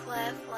Lab.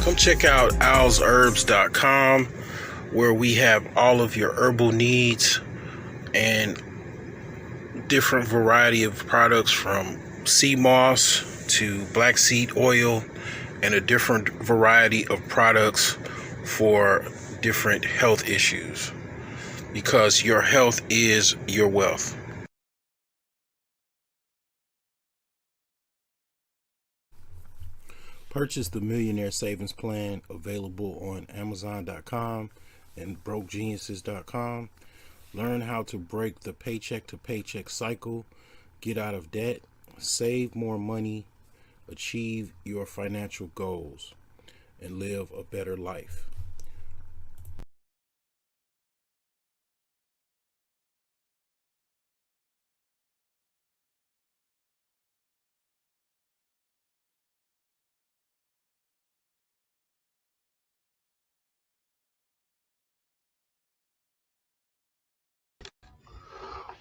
Come check out owlsherbs.com, where we have all of your herbal needs and different variety of products, from sea moss to black seed oil, and a different variety of products for different health issues, because your health is your wealth. Purchase the Millionaire Savings Plan, available on Amazon.com and BrokeGeniuses.com. Learn how to break the paycheck to paycheck cycle, get out of debt, save more money, achieve your financial goals, and live a better life.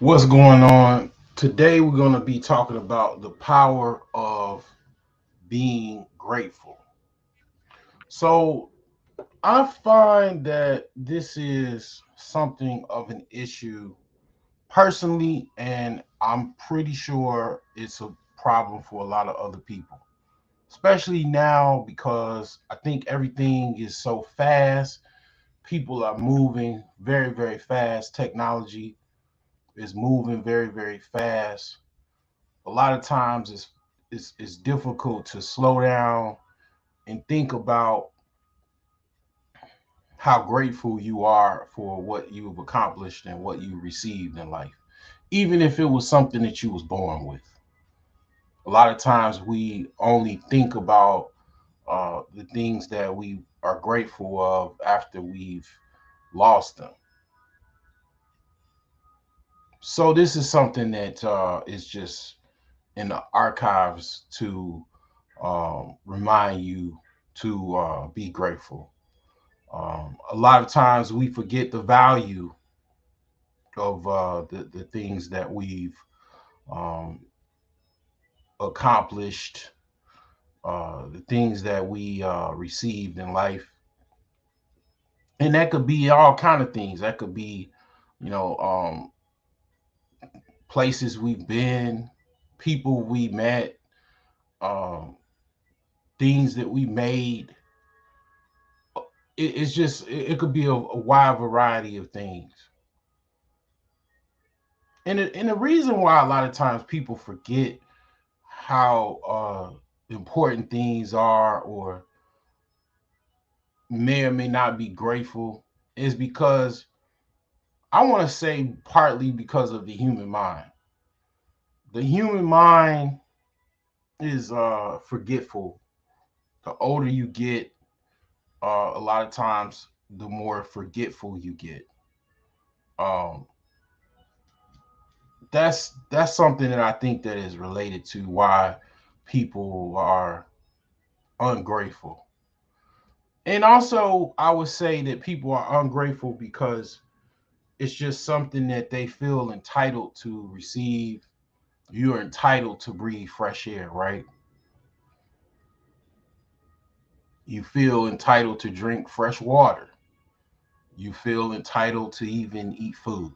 What's going on? Today we're going to be talking about the power of being grateful. So I find that this is something of an issue personally, and I'm pretty sure it's a problem for a lot of other people, especially now because I think everything is so fast. People are moving very, very fast. Technology is moving very, very fast. A lot of times it's difficult to slow down and think about how grateful you are for what you've accomplished and what you received in life, even if it was something that you was born with. A lot of times we only think about the things that we are grateful of after we've lost them. So this is something that is just in the archives to remind you to be grateful. A lot of times we forget the value of the things that we've um, accomplished, the things that we received in life, and that could be all kind of things. That could be, you know, places we've been, people we met, um, things that we made. It's just it could be a wide variety of things. And the reason why a lot of times people forget how important things are, or may or may not be grateful, is because I want to say partly because of the human mind. The human mind is forgetful. The older you get, a lot of times, the more forgetful you get. Um, that's something that I think that is related to why people are ungrateful. And also, I would say that people are ungrateful because it's just something that they feel entitled to receive. You're entitled to breathe fresh air, right? You feel entitled to drink fresh water. You feel entitled to even eat food.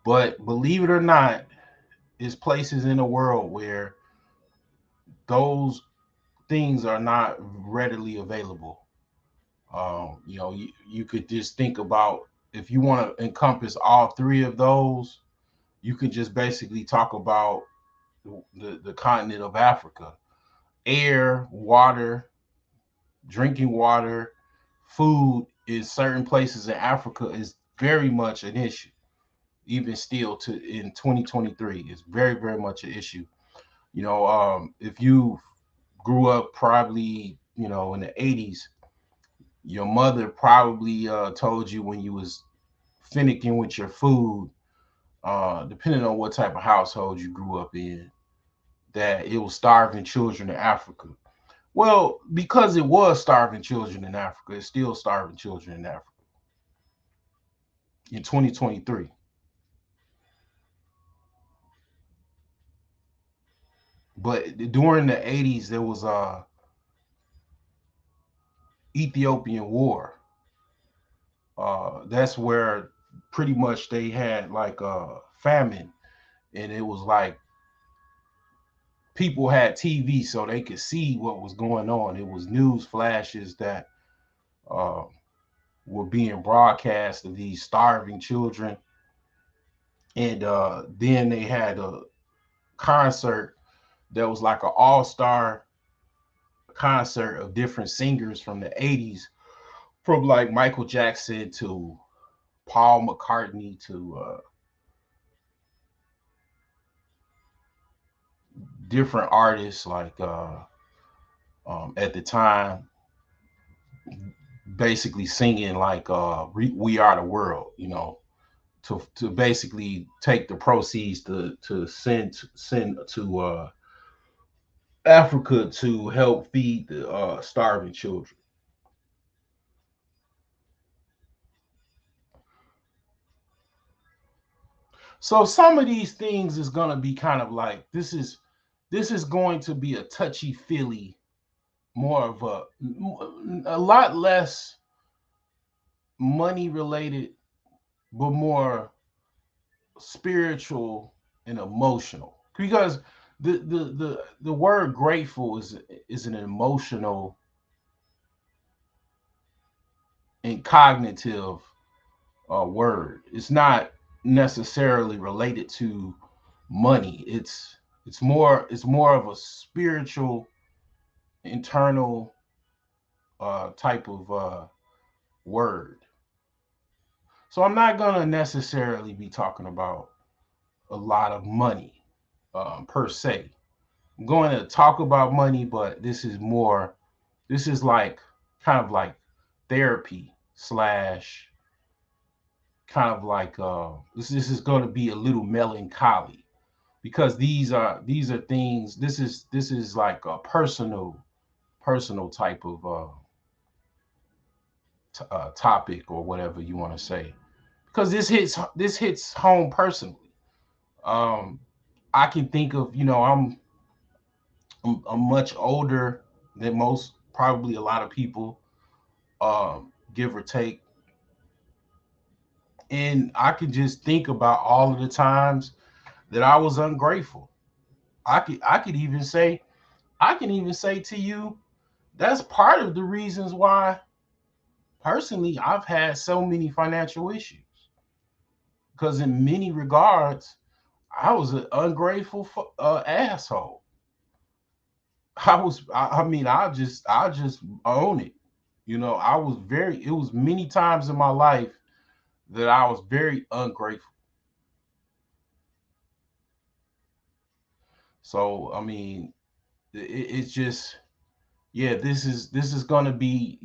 But believe it or not, there's places in the world where those things are not readily available. You could just think about, if you want to encompass all three of those, you could just basically talk about the continent of Africa. Air, water, drinking water, food in certain places in Africa is very much an issue. Even still to in 2023, it's very, very much an issue. If you grew up probably, in the 80s, your mother probably told you when you was finicking with your food, depending on what type of household you grew up in, that it was starving children in Africa. Well, because it was starving children in Africa, it's still starving children in Africa in 2023. But during the 80s, there was a Ethiopian war. That's where pretty much they had like a famine, and it was like people had TV so they could see what was going on. It was news flashes that uh, were being broadcast of these starving children, and then they had a concert that was like an all-star concert of different singers from the 80s, from like Michael Jackson to Paul McCartney to different artists like at the time, basically singing like "We Are the World," to basically take the proceeds to send to Africa to help feed the starving children. So some of these things is gonna be kind of like, this is going to be a touchy feely, more of a lot less money related, but more spiritual and emotional, because the word grateful is an emotional and cognitive word. It's not necessarily related to money. It's more of a spiritual, internal type of word. So I'm not gonna necessarily be talking about a lot of money per se. I'm going to talk about money, but this is more. This is like kind of like therapy slash kind of like this is going to be a little melancholy because these are things. This is like a personal type of topic or whatever you want to say because this hits home personally. Um, I can think of I'm much older than most, probably a lot of people, give or take, and I can just think about all of the times that I was ungrateful. I can even say to you that's part of the reasons why personally I've had so many financial issues because in many regards I was an ungrateful asshole. I mean, I just own it. It was many times in my life that I was very ungrateful. So, I mean, it's just, yeah, this is going to be,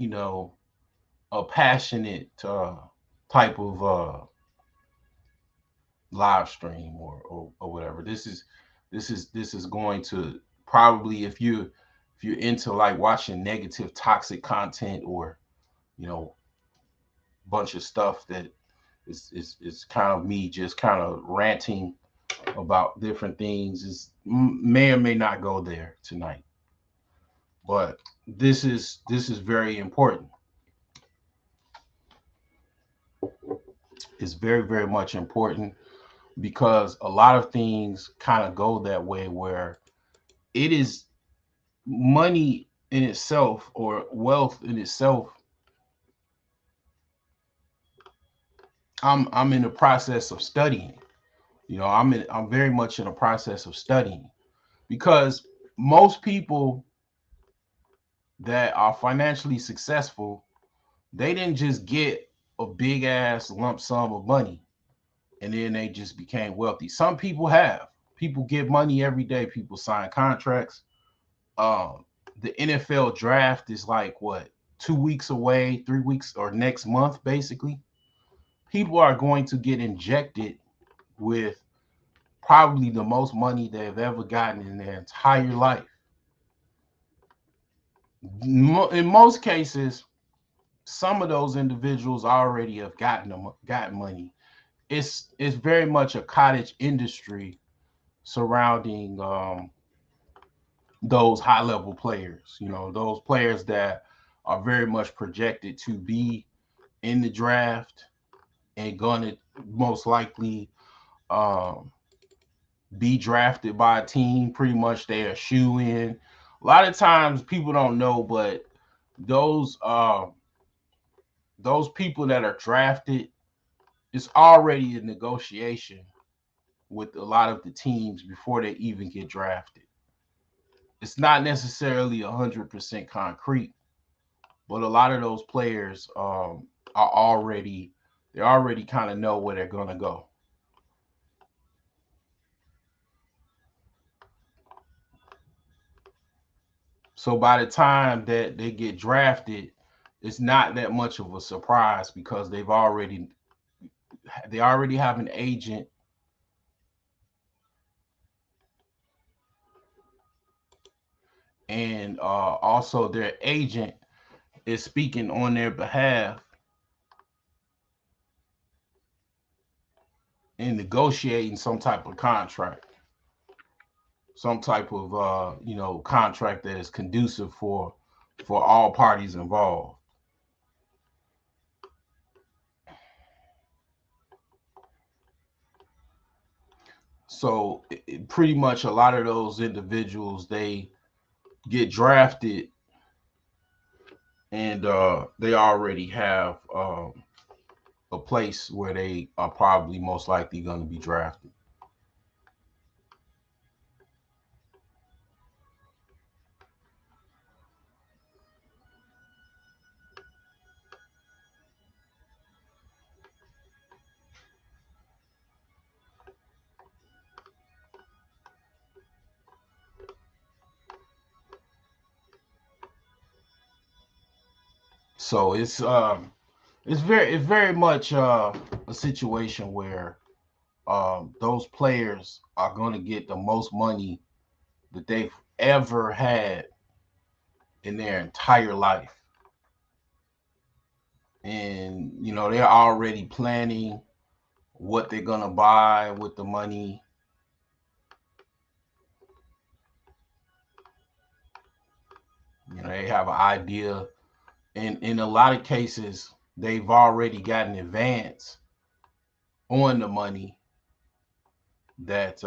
a passionate type of live stream or whatever. This is going to probably, if you're into like watching negative toxic content or, you know, bunch of stuff that is kind of me just kind of ranting about different things, may or may not go there tonight. But this is very important. It's very, very much important because a lot of things kind of go that way where it is money in itself or wealth in itself. I'm in the process of studying. I'm very much in the process of studying because most people that are financially successful, they didn't just get a big ass lump sum of money and then they just became wealthy. Some people have. People get money every day. People sign contracts. Um, the NFL draft is like what, 2 weeks away, 3 weeks, or next month, basically. People are going to get injected with probably the most money they've ever gotten in their entire life. In most cases, some of those individuals already have gotten money. It's very much a cottage industry surrounding those high level players. Those players that are very much projected to be in the draft and gonna most likely um, be drafted by a team. Pretty much they are shoe in. A lot of times people don't know, but those uh, those people that are drafted, it's already a negotiation with a lot of the teams before they even get drafted. It's not necessarily 100% concrete, but a lot of those players are already they already kind of know where they're gonna go. So by the time that they get drafted, it's not that much of a surprise because they already have an agent, and also their agent is speaking on their behalf and negotiating some type of contract, some type of contract that is conducive for all parties involved. So pretty much a lot of those individuals, they get drafted and they already have a place where they are probably most likely going to be drafted. So it's very much a situation where those players are going to get the most money that they've ever had in their entire life. And, they're already planning what they're going to buy with the money. They have an idea. And in a lot of cases, they've already gotten advance on the money that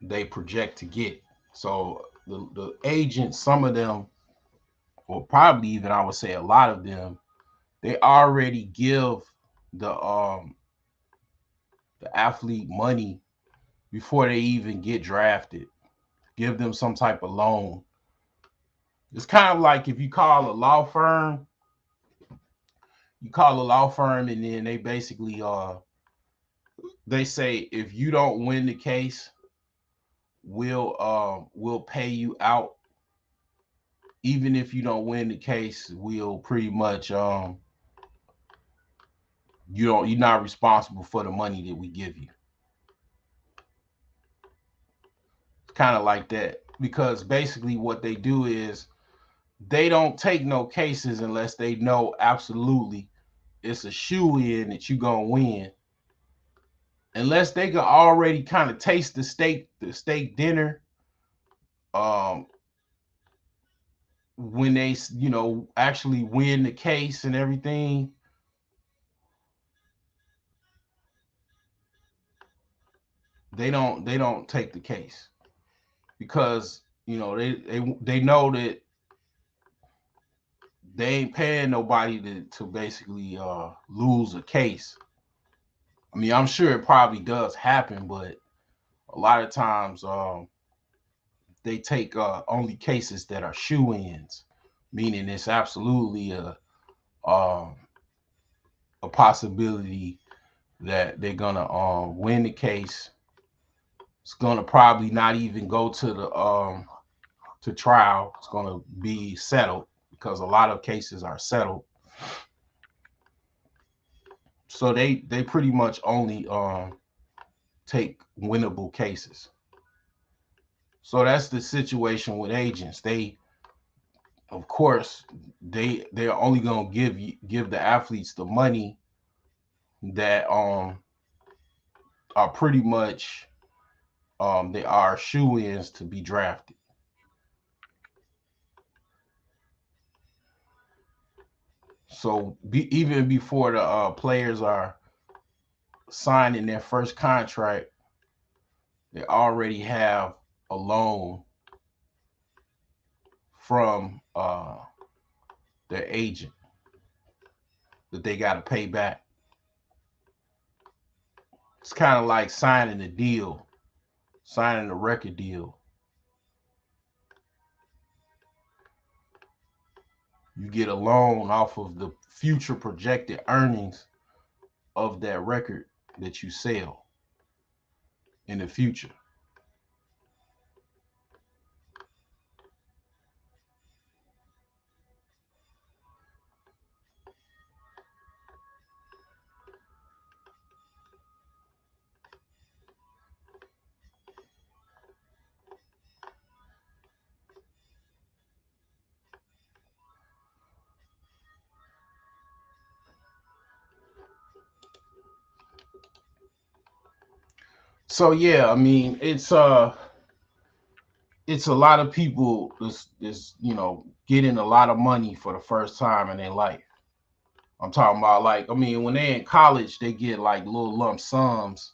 they project to get. So the agents, some of them, or probably even I would say a lot of them, they already give the um the athlete money before they even get drafted. Give them some type of loan. It's kind of like if you call a law firm and then they basically they say if you don't win the case, we'll pay you out. Even if you don't win the case, we'll pretty much you're not responsible for the money that we give you. It's kind of like that because basically what they do is they don't take no cases unless they know absolutely it's a shoe in that you're gonna win. Unless they can already kind of taste the steak dinner, um, when they actually win the case and everything, they don't take the case because they know that they ain't paying nobody to basically lose a case. I mean, I'm sure it probably does happen, but a lot of times they take only cases that are shoe-ins, meaning it's absolutely um, a possibility that they're gonna win the case. It's gonna probably not even go to trial. It's gonna be settled because a lot of cases are settled. So they pretty much only take winnable cases. So that's the situation with agents. They, of course, they're only gonna give the athletes the money that are pretty much they are shoe-ins to be drafted. So even before the players are signing their first contract, they already have a loan from their agent that they got to pay back. It's kind of like signing a deal, signing a record deal. You get a loan off of the future projected earnings of that record that you sell in the future. So yeah, I mean it's a lot of people is getting a lot of money for the first time in their life. I'm talking about like I mean when they're in college they get like little lump sums.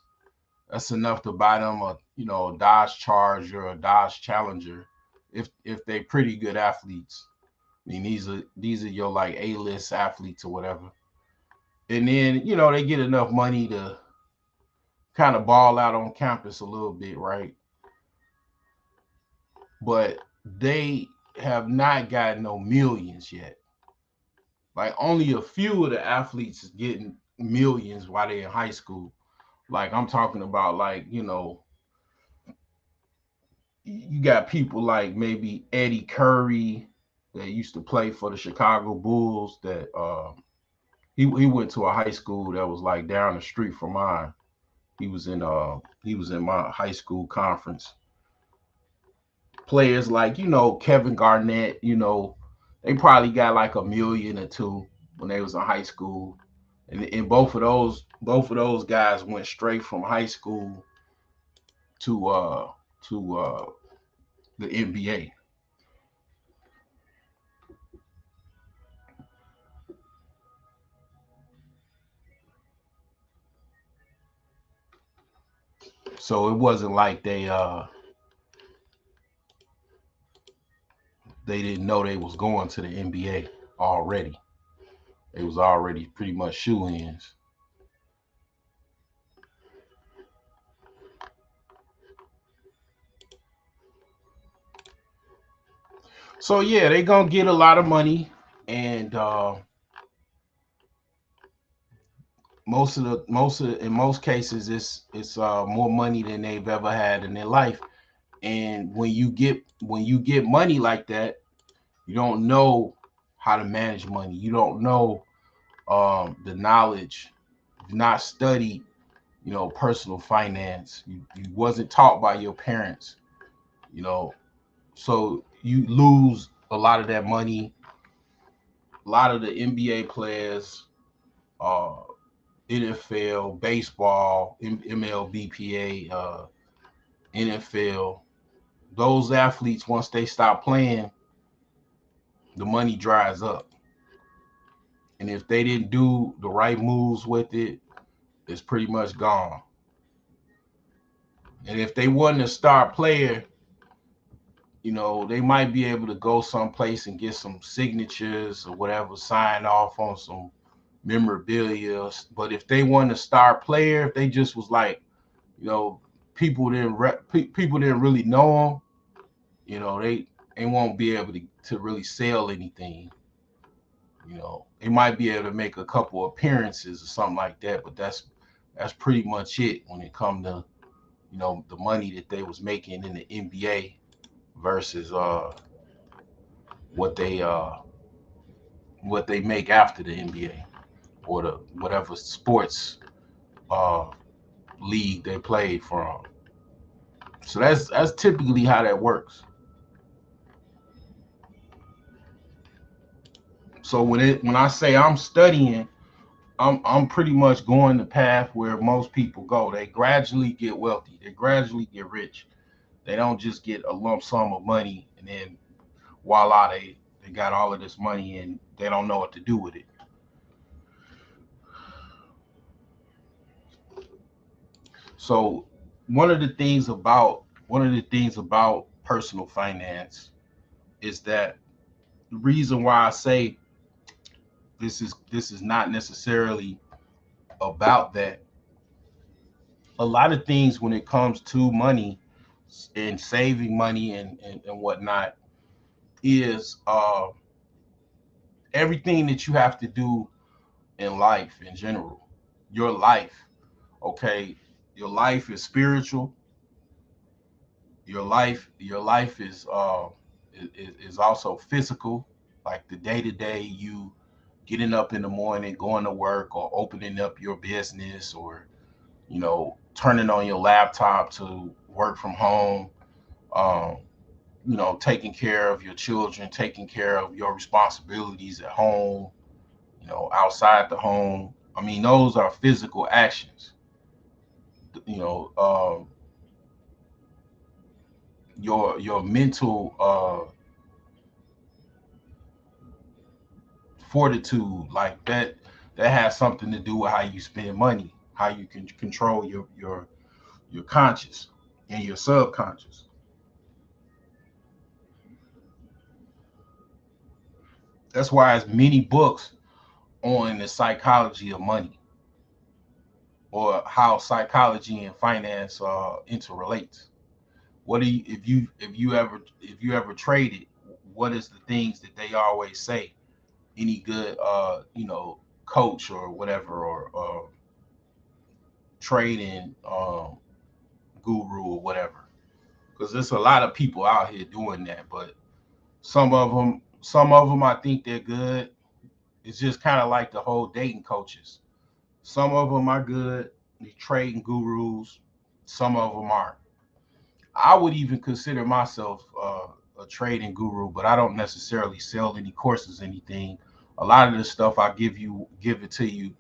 That's enough to buy them a a Dodge Charger or a Dodge Challenger if they pretty good athletes. I mean these are your like A-list athletes or whatever. And then they get enough money to kind of ball out on campus a little bit, right? But they have not gotten no millions yet. Like only a few of the athletes is getting millions while they're in high school. Like I'm talking about like, you got people like maybe Eddie Curry, that used to play for the Chicago Bulls. That he went to a high school that was like down the street from mine. He was in my high school conference. Players like Kevin Garnett, they probably got like a million or two when they was in high school, and both of those guys went straight from high school to the NBA. So it wasn't like they didn't know they was going to the NBA already. They was already pretty much shoe-ins. So yeah, they gonna get a lot of money, and in most cases, it's more money than they've ever had in their life. And when you get money like that, you don't know how to manage money. You don't know the knowledge. You've not studied, personal finance. You wasn't taught by your parents, you know. So you lose a lot of that money. A lot of the NBA players, uh, NFL, baseball, MLBPA, NFL, those athletes, once they stop playing, the money dries up. And if they didn't do the right moves with it, it's pretty much gone. And if they wasn't a star player, they might be able to go someplace and get some signatures or whatever, sign off on some memorabilia. But if they weren't a star player, if they just was like, you know, people didn't really know them, they won't be able to really sell anything. They might be able to make a couple appearances or something like that, but that's pretty much it when it comes to the money that they was making in the NBA versus what they uh what they make after the NBA or the whatever sports uh league they played from. So that's typically how that works. So when I say I'm studying, I'm pretty much going the path where most people go. They gradually get wealthy. They gradually get rich. They don't just get a lump sum of money and then voila, they got all of this money and they don't know what to do with it. So one of the things about personal finance is that the reason why I say this is not necessarily about that. A lot of things when it comes to money and saving money and whatnot is everything that you have to do in life in general. Your life, okay, your life is spiritual. Your life is also physical, like the day to day you getting up in the morning, going to work, or opening up your business, or turning on your laptop to work from home. Um, taking care of your children, taking care of your responsibilities at home, outside the home. I mean, those are physical actions. You know, your mental fortitude, like that has something to do with how you spend money, how you can control your conscious and your subconscious. That's why there's many books on the psychology of money or how psychology and finance interrelates. What do you if you ever traded? What is the things that they always say? Any good coach or whatever or trading guru or whatever? Because there's a lot of people out here doing that, but some of them Some of them I think they're good. It's just kind of like the whole dating coaches. Some of them are good, the trading gurus. Some of them aren't. I would even consider myself a trading guru, but I don't necessarily sell any courses, anything. A lot of the stuff I give it to you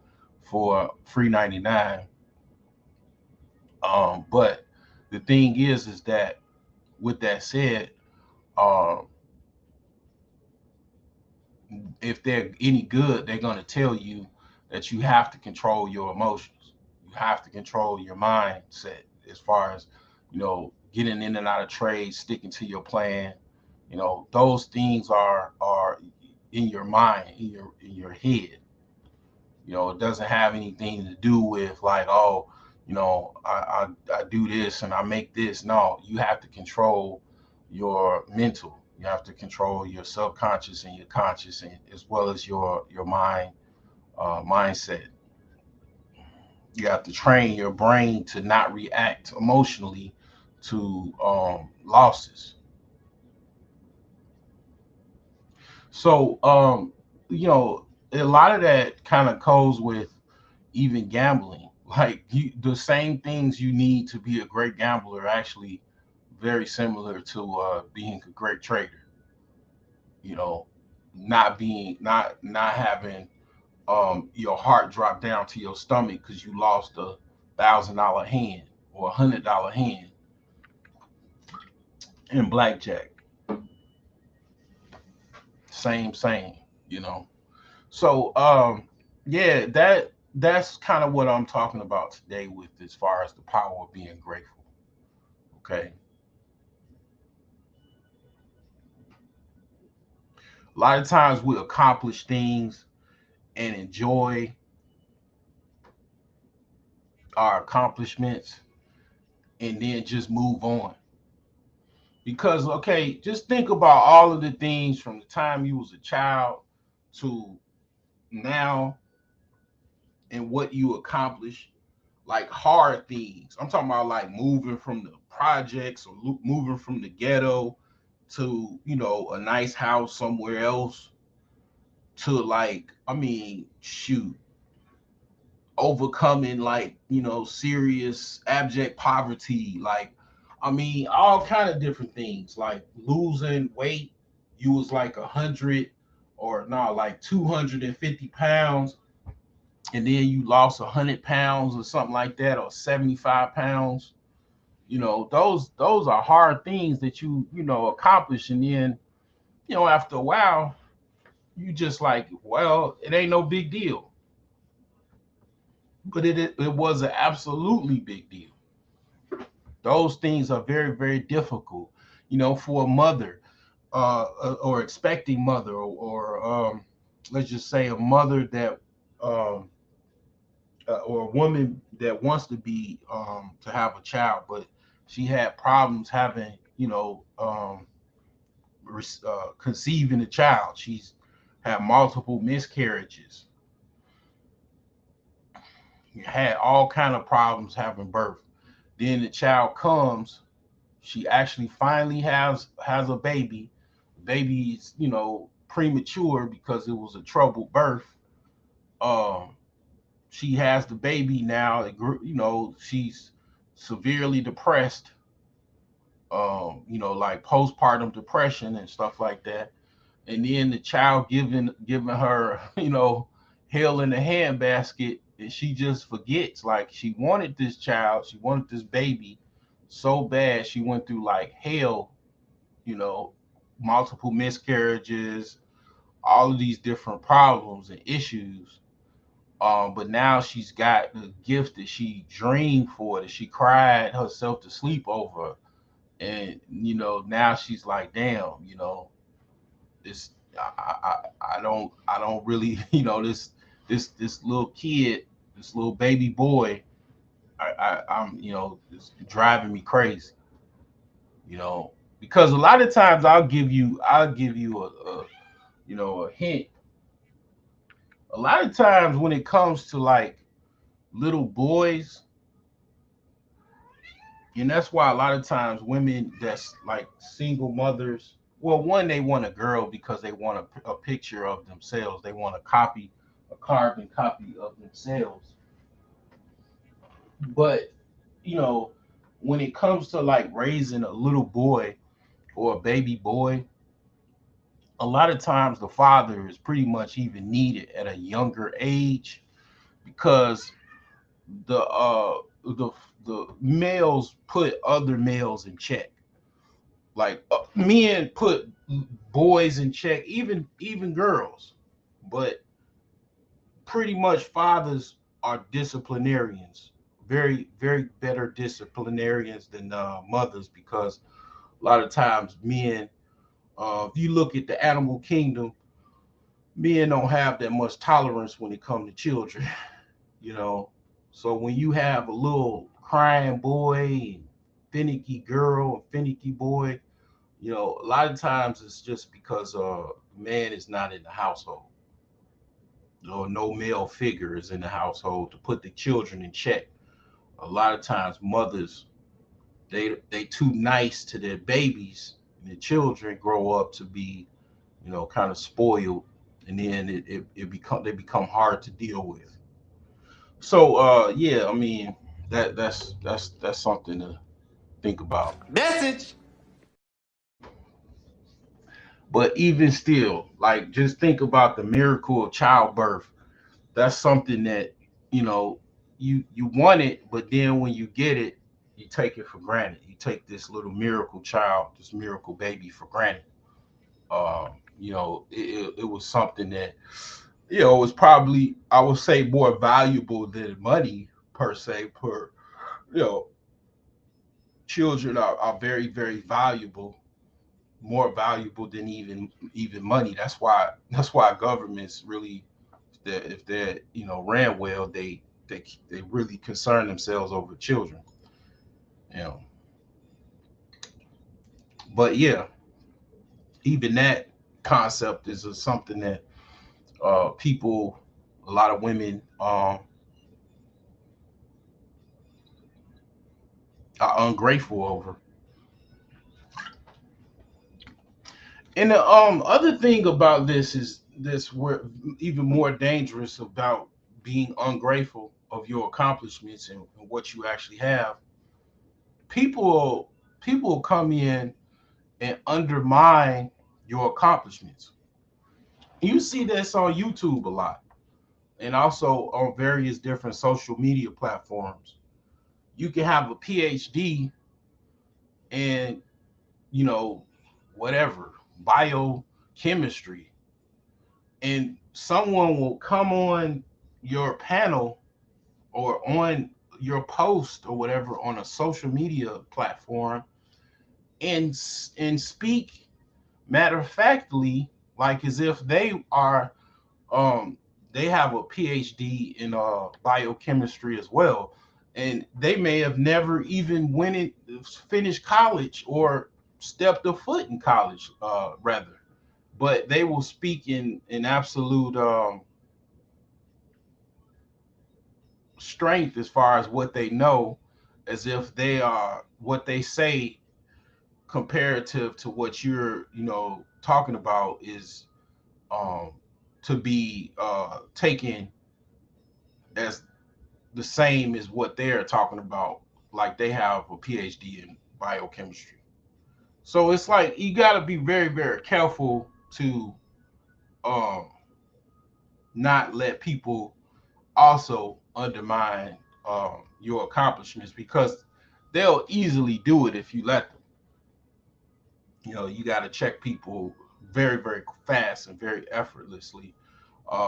for free 99. But the thing is that with that said, um, if they're any good, they're going to tell you that you have to control your emotions. You have to control your mindset as far as, getting in and out of trades, sticking to your plan. Those things are in your mind, in your head. It doesn't have anything to do with like, oh, I do this and I make this. No, you have to control your mental. You have to control your subconscious and your conscious, and as well as your mindset. You have to train your brain to not react emotionally to losses. So, a lot of that kind of goes with even gambling. Like the same things you need to be a great gambler are actually very similar to being a great trader. You know, not having your heart drop down to your stomach because you lost $1,000 hand or $100 hand in blackjack. Same. You know. So yeah, that's kind of what I'm talking about today with as far as the power of being grateful. Okay. A lot of times we accomplish things and enjoy our accomplishments and then just move on. Because okay, just think about all of the things from the time you was a child to now and what you accomplished, like hard things. I'm talking about like moving from the projects or moving from the ghetto to, a nice house somewhere else to like, I mean, shoot, overcoming like, serious abject poverty, like, I mean, all kind of different things, like losing weight. You was like 100 or no, like 250 pounds, and then you lost 100 pounds or something like that, or 75 pounds. Those are hard things that you accomplish, and then after a while you just like, well, it ain't no big deal. But it was an absolutely big deal. Those things are very, very difficult, for a mother, or expecting mother, or let's just say a mother that, um, or a woman that wants to have a child, but she had problems having, conceiving a child. She's had multiple miscarriages, had all kind of problems having birth. Then the child comes, she actually finally has a baby. Baby's, premature because it was a troubled birth. Um, she has the baby now. She's severely depressed. Like postpartum depression and stuff like that. And then the child giving her, hell in the handbasket, and she just forgets. Like she wanted this child, she wanted this baby so bad. She went through like hell, you know, multiple miscarriages, all of these different problems and issues. But now she's got the gift that she dreamed for, that she cried herself to sleep over. And now she's like, damn, this I don't really, this little kid, this little baby boy, I'm, it's driving me crazy, you know, because a lot of times I'll give you a hint. A lot of times when it comes to like little boys, and that's why a lot of times women that's like single mothers, well, one, they want a girl because they want a picture of themselves. They want a carbon copy of themselves. But you know, when it comes to like raising a little boy or a baby boy, a lot of times the father is pretty much even needed at a younger age because the uh the the males put other males in check. Like men put boys in check, even girls, but pretty much fathers are disciplinarians, very better disciplinarians than mothers, because a lot of times men, if you look at the animal kingdom, men don't have that much tolerance when it comes to children. you know. So when you have a little crying boy and finicky girl and finicky boy, a lot of times it's just because man is not in the household, or no male figure is in the household to put the children in check. A lot of times mothers, they too nice to their babies, and the children grow up to be, kind of spoiled, and then they become hard to deal with. So yeah, I mean, that's something to think about. Message. But even still, like, just think about the miracle of childbirth. That's something that, you know you want it, but then when you get it, you take it for granted. You take this little miracle child, this miracle baby, for granted. It was something that, was probably, I would say, more valuable than money per se. You know Children are very, very valuable, more valuable than even money. That's why governments really, if they're, ran well, they really concern themselves over children. you know but yeah, even that concept is something that people, a lot of women, are ungrateful over. And the other thing about this is this, where even more dangerous about being ungrateful of your accomplishments and what you actually have. People come in and undermine your accomplishments. You see this on YouTube a lot, and also on various different social media platforms. You can have a PhD in, you know, whatever, biochemistry, and someone will come on your panel or on your post or whatever on a social media platform, and speak matter of factly, like as if um they have a PhD in biochemistry as well, and they may have never even finished college, or stepped a foot in college, rather, but they will speak in absolute strength as far as what they know, as if they are what they say comparative to what you're, talking about, is um, to be taken as the same as what they're talking about, like they have a PhD in biochemistry. So it's like you got to be very, very careful to um, not let people also undermine your accomplishments, because they'll easily do it if you let them. You got to check people very, very fast and very effortlessly.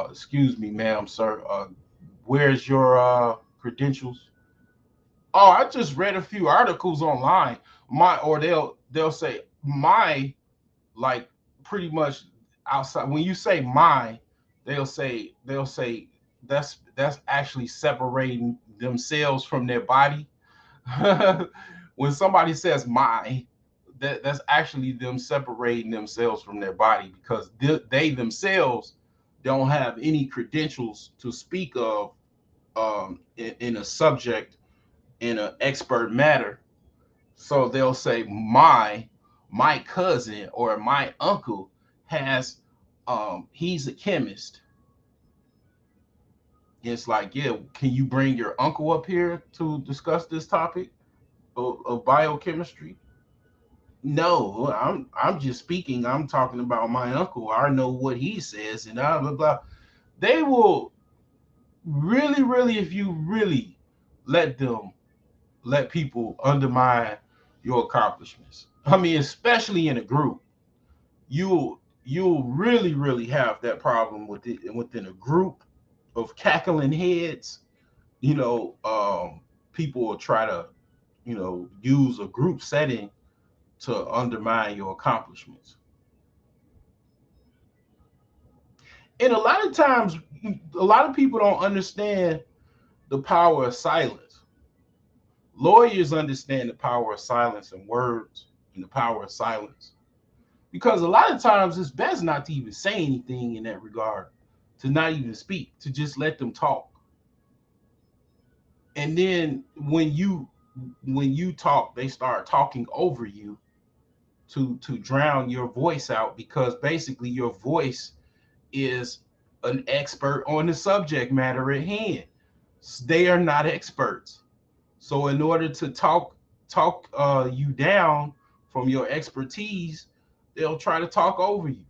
Excuse me, ma'am, sir. Where's your credentials? Oh, I just read a few articles online. Or they'll say my, like, pretty much outside. When you say my, they'll say that's actually separating themselves from their body. When somebody says my, that's actually them separating themselves from their body, because they themselves don't have any credentials to speak of, in a subject, in an expert matter. So they'll say my, my cousin or my uncle has he's a chemist. It's like, yeah, can you bring your uncle up here to discuss this topic of biochemistry? No, I'm just speaking. I'm talking about my uncle. I know what he says, and blah blah blah. They will really, really, if you really let them let people undermine your accomplishments. I mean, especially in a group, you'll really, really have that problem with it within a group of cackling heads. You know, people will try to, use a group setting to undermine your accomplishments. And a lot of times, a lot of people don't understand the power of silence. Lawyers understand the power of silence and words and the power of silence. Because a lot of times it's best not to even say anything in that regard, to not even speak, to just let them talk. And then when you talk, they start talking over you to drown your voice out, because basically your voice is an expert on the subject matter at hand. They are not experts. So in order to talk you down from your expertise, they'll try to talk over you.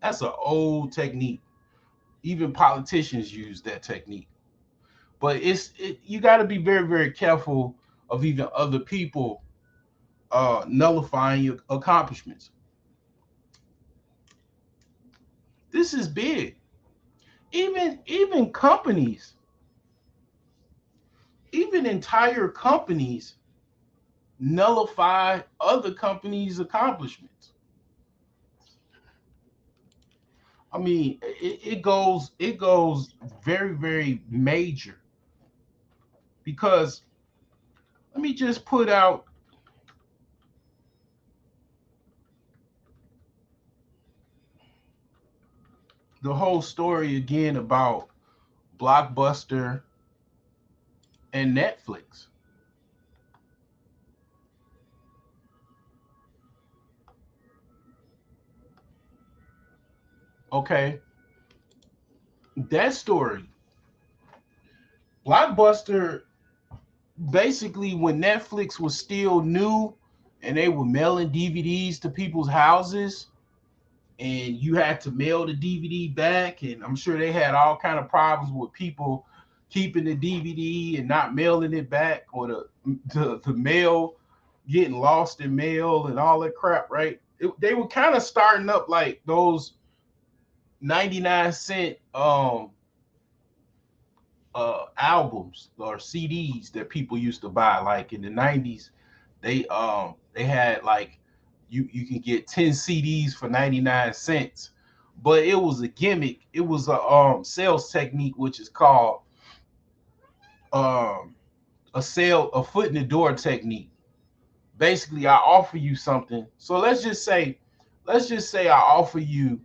That's an old technique. Even politicians use that technique. But you got to be very, very careful of even other people nullifying your accomplishments. This is big. Even companies, even entire companies nullify other companies' accomplishments. I mean, it goes very, very major, because let me just put out the whole story again about Blockbuster and Netflix. Okay, that story, Blockbuster, basically when Netflix was still new and they were mailing DVDs to people's houses, and you had to mail the DVD back, and I'm sure they had all kind of problems with people keeping the DVD and not mailing it back, or the mail getting lost in mail and all that crap, right? They were kind of starting up like those 99 cent albums or CDs that people used to buy, like in the 90s. They had like, you can get 10 CDs for 99 cents, but it was a gimmick. It was a sales technique, which is called um a foot in the door technique. Basically, I offer you something. So let's just say I offer you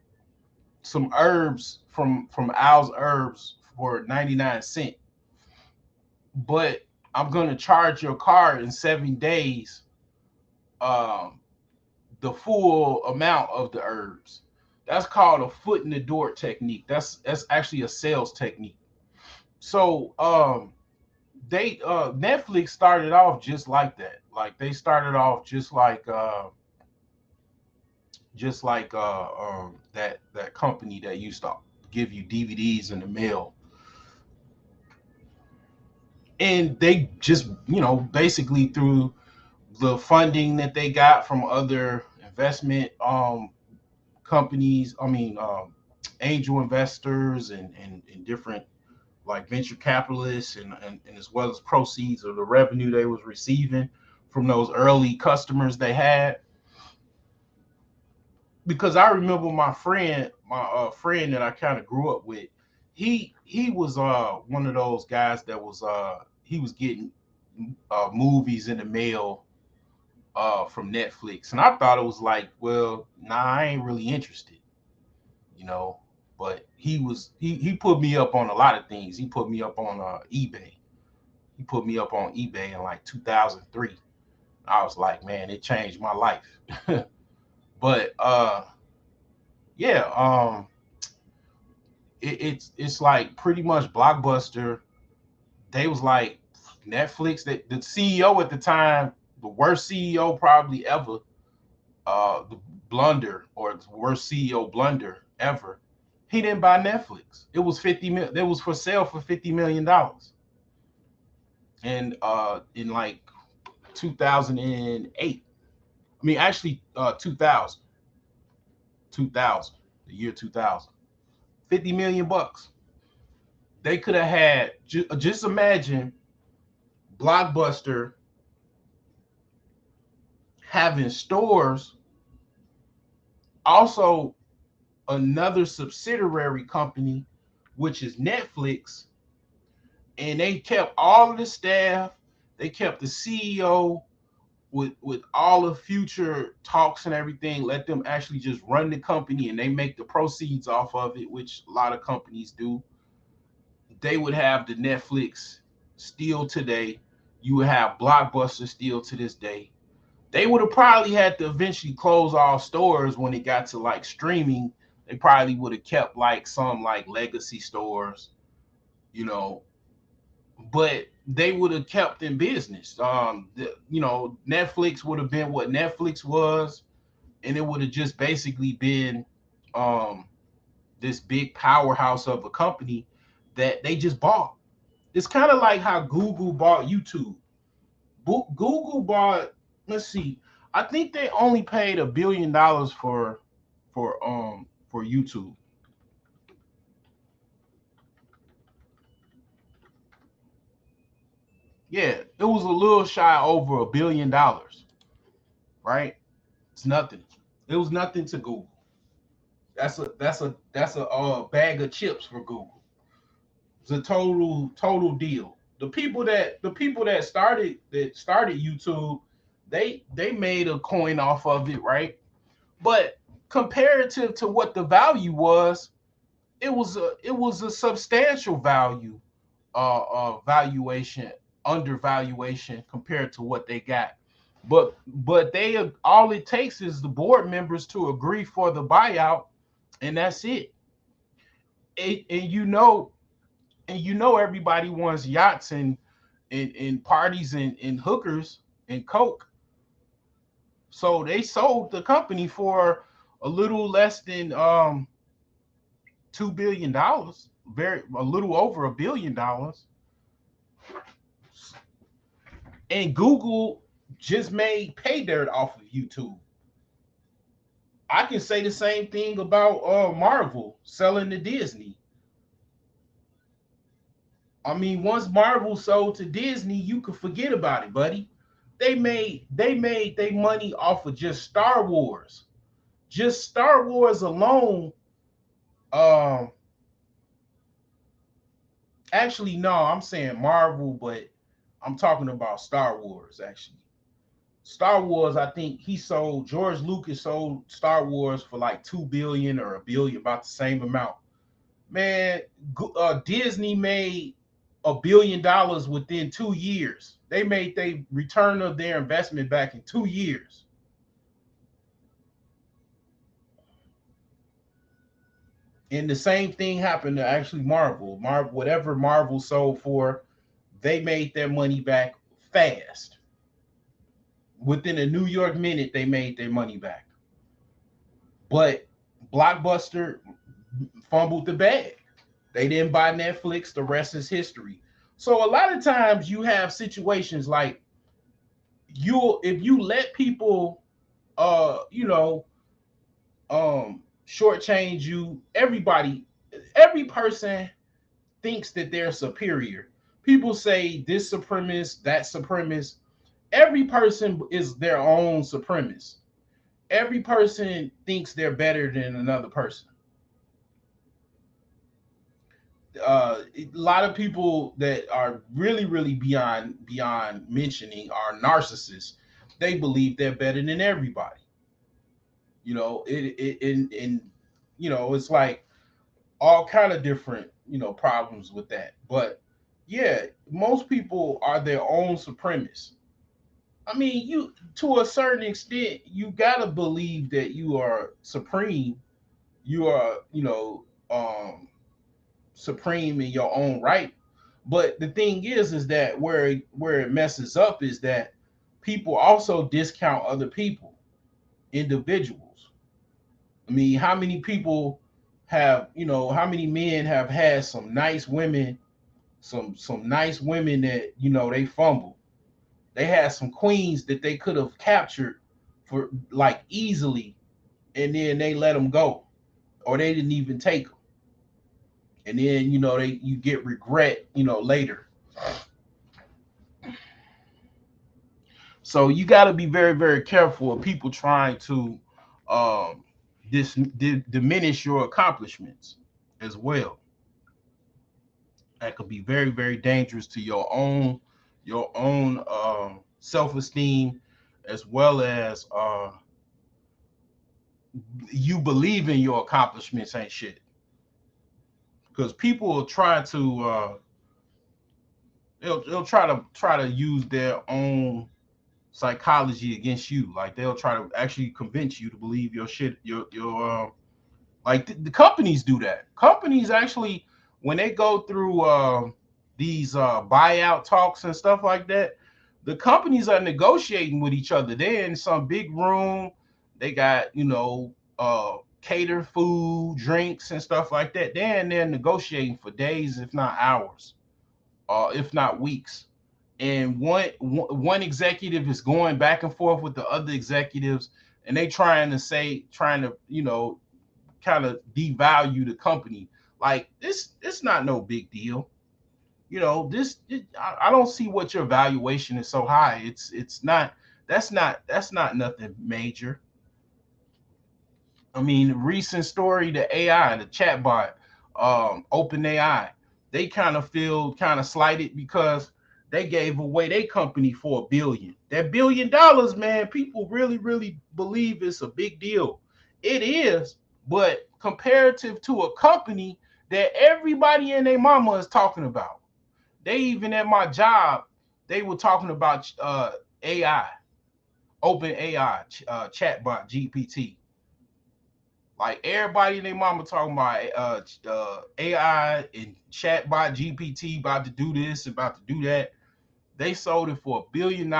some herbs from Al's Herbs for 99 cents, but I'm gonna charge your card in 7 days, um, the full amount of the herbs. That's called a foot in the door technique. That's actually a sales technique. So they Netflix started off just like that. Like they started off just like that company that used to give you DVDs in the mail, and they just basically through the funding that they got from other investment companies, I mean, angel investors and different like venture capitalists, and as well as proceeds of the revenue they was receiving from those early customers they had. Because I remember my friend that I kind of grew up with, he was one of those guys that was he was getting movies in the mail from Netflix, and I thought it was like, well, nah, I ain't really interested, you know. But he put me up on a lot of things. He put me up on eBay. He put me up on eBay in like 2003. I was like, man, it changed my life. But yeah, it's like pretty much Blockbuster. They was like Netflix. That the CEO at the time, the worst CEO probably ever, the blunder or the worst CEO blunder ever. He didn't buy Netflix. It was 50 mil. It was for sale for $50 million, and in like 2008. I mean, actually, 2000, 2000, the year 2000. 50 million bucks. They could have had. Just imagine Blockbuster having stores, also another subsidiary company, which is Netflix, and they kept all of the staff. They kept the CEO with all the future talks and everything. Let them actually just run the company, and they make the proceeds off of it, which a lot of companies do. They would have the Netflix still today. You would have Blockbuster still to this day. They would have probably had to eventually close all stores when it got to like streaming. They probably would have kept like some like legacy stores, you know, but they would have kept in business. Netflix would have been what Netflix was, and it would have just basically been um, this big powerhouse of a company that they just bought. It's kind of like how Google bought YouTube. Google bought. Let's see. I think they only paid $1 billion for YouTube. Yeah, it was a little shy over $1 billion, right? It's nothing. It was nothing to Google. That's a bag of chips for Google. It's a total deal. The people that started YouTube, they made a coin off of it, right? But comparative to what the value was, it was a substantial value, valuation, undervaluation compared to what they got. But they all it takes is the board members to agree for the buyout, and that's it. And everybody wants yachts and parties and hookers and coke. So they sold the company for a little less than $2 billion, very a little over $1 billion. And Google just made pay dirt off of YouTube. I can say the same thing about Marvel selling to Disney. I mean, once Marvel sold to Disney, you could forget about it, buddy. They made their money off of just Star Wars. Just Star Wars alone. Um, Actually, no, I'm saying Marvel, but I'm talking about Star Wars. Actually, Star Wars. I think George Lucas sold Star Wars for like 2 billion or $1 billion, about the same amount. Man, Disney made $1 billion within 2 years. They made the return of their investment back in 2 years. And the same thing happened to actually Marvel. Whatever Marvel sold for, they made their money back fast. Within a New York minute, they made their money back. But Blockbuster fumbled the bag. They didn't buy Netflix. The rest is history. So a lot of times you have situations like if you let people uh you know shortchange you, every person thinks that they're superior. People say this supremacist, that supremacist. Every person is their own supremacist. Every person thinks they're better than another person. A lot of people that are really, really beyond mentioning are narcissists. They believe they're better than everybody. It's like all kind of different problems with that. But yeah, most people are their own supremacists. I mean, you to a certain extent, you gotta believe that you are supreme. You are, supreme in your own right. But the thing is that where it messes up is that people also discount other people, individuals. I mean, how many people have, how many men have had some nice women, some nice women that, they fumble. They had some queens that they could have captured for like easily, and then they let them go, or they didn't even take them. And then, you get regret, later. So you got to be very, very careful of people trying to um, diminish your accomplishments as well. That could be very, very dangerous to your own self-esteem, as well as you believe in your accomplishments ain't shit. Because people will try to they'll try to use their own psychology against you. Like they'll try to actually convince you to believe your shit, your like the companies do that. Companies actually, when they go through these buyout talks and stuff like that, the companies are negotiating with each other. They're in some big room. They got cater food, drinks, and stuff like that. They're negotiating for days, if not hours, if not weeks. And one executive is going back and forth with the other executives, and they trying to kind of devalue the company. Like this, it's not no big deal. I don't see what your valuation is so high. It's not. That's not nothing major. I mean, recent story, the AI, the chatbot, Open AI, they kind of feel kind of slighted because they gave away their company for $1 billion. That $1 billion, man, people really, really believe it's a big deal. It is, but comparative to a company that everybody and their mama is talking about. They even at my job, they were talking about AI, Open AI, chatbot GPT. Like everybody and their mama talking about AI and chatbot GPT about to do this, about to do that. They sold it for $1 billion.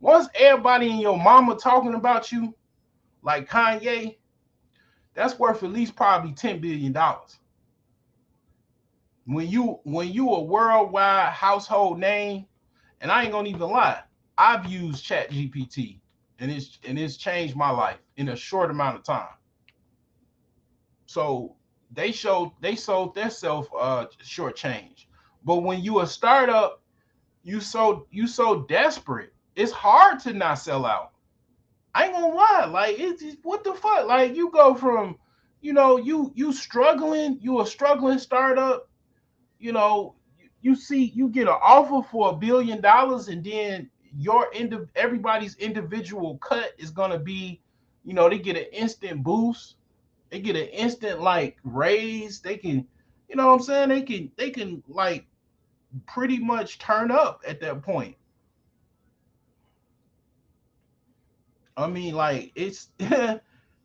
Once everybody and your mama talking about you, like Kanye, that's worth at least probably $10 billion. When you a worldwide household name, and I ain't gonna even lie, I've used Chat GPT, and it's changed my life in a short amount of time. So they sold themselves short change. But when you a startup, you so desperate. It's hard to not sell out. I ain't gonna lie. Like it's what the fuck? Like you go from, you a struggling startup, you see you get an offer for $1 billion, and then everybody's individual cut is gonna be, they get an instant boost. They get an instant like raise. They can, what I'm saying? They can like pretty much turn up at that point. I mean, like it's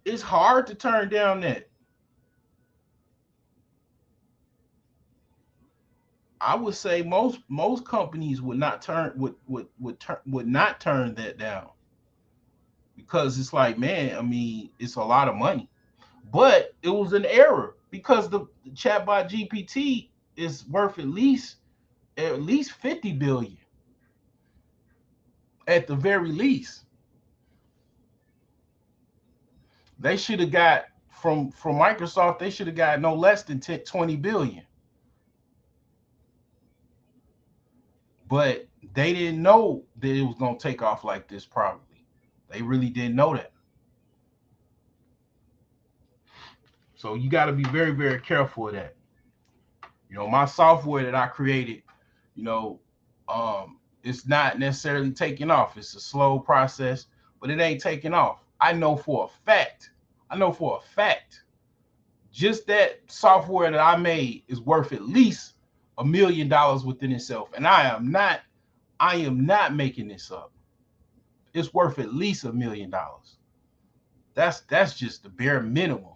it's hard to turn down that. I would say most companies would not turn would not turn that down, because it's like, man, I mean, it's a lot of money. But it was an error because the chatbot GPT is worth at least 50 billion at the very least. They should have got from Microsoft. They should have got no less than 10, 20 billion. But they didn't know that it was gonna take off like this. Probably they really didn't know that. So you got to be very, very careful of that. My software that I created, you know, it's not necessarily taking off. It's a slow process, but it ain't taking off. I know for a fact. I know for a fact. Just that software that I made is worth at least $1 million within itself, and I am not. I am not making this up. it's worth at least $1 million. That's just the bare minimum.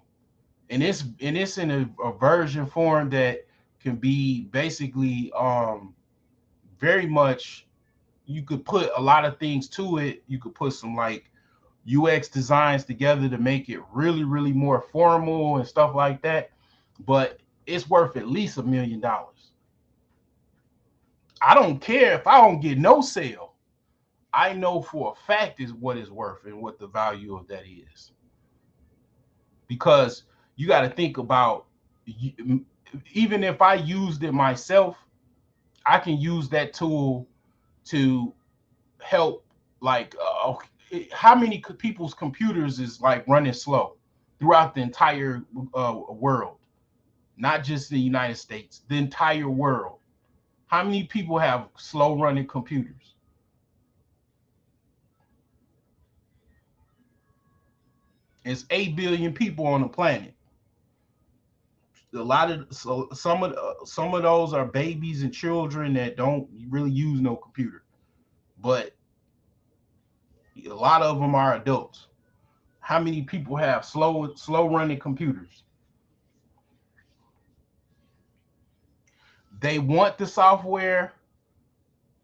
And it's in a version form that can be basically very much, you could put a lot of things to it. You could put some like UX designs together to make it really, really more formal and stuff like that. But it's worth at least $1 million. I don't care if I don't get no sale. I know for a fact is what it's worth and what the value of that is. Because you got to think about, even if I used it myself, I can use that tool to help, like how many people's computers is like running slow throughout the entire world, not just the United States, the entire world. How many people have slow running computers? It's 8 billion people on the planet. A lot of, so some of those are babies and children that don't really use no computer, but a lot of them are adults. How many people have slow running computers? They want the software,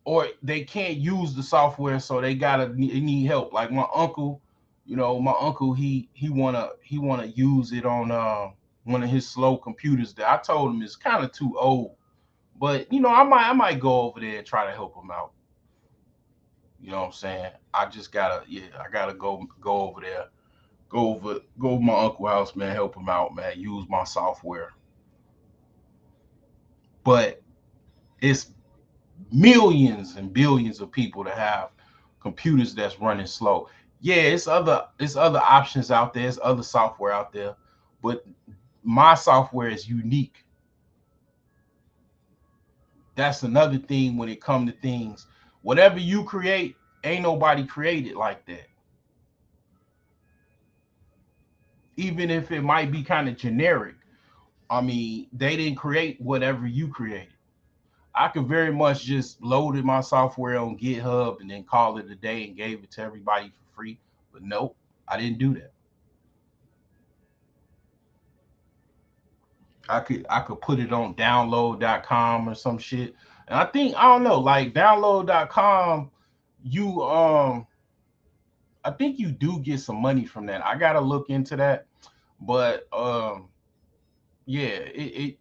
or they can't use the software, so they need help. Like my uncle, my uncle, he wanna use it on one of his slow computers that I told him is kind of too old. But I might go over there and try to help him out. You know what I'm saying? I gotta go over there, go to my uncle's house, man, help him out, man, use my software. But it's millions and billions of people that have computers that's running slow. Yeah, it's other options out there, it's other software out there, but my software is unique. That's another thing when it comes to things. Whatever you create, ain't nobody created like that. Even if it might be kind of generic, I mean, they didn't create whatever you created. I could very much just loaded my software on GitHub and then call it a day and gave it to everybody for free. But nope, I didn't do that. I could put it on download.com or some shit. And I don't know, like download.com, you I think you do get some money from that. I gotta look into that. But yeah,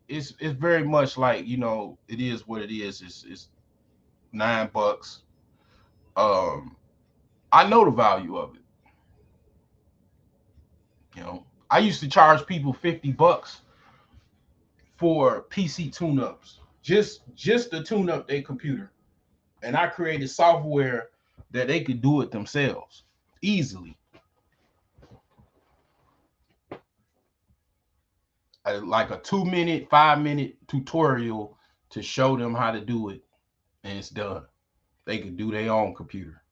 it's very much like, it is what it is. It's $9. Um I know the value of it. I used to charge people $50 for PC tune-ups, just to tune up their computer, and I created software that they could do it themselves easily. Like a 2 minute, 5 minute tutorial to show them how to do it, and it's done. They could do their own computer.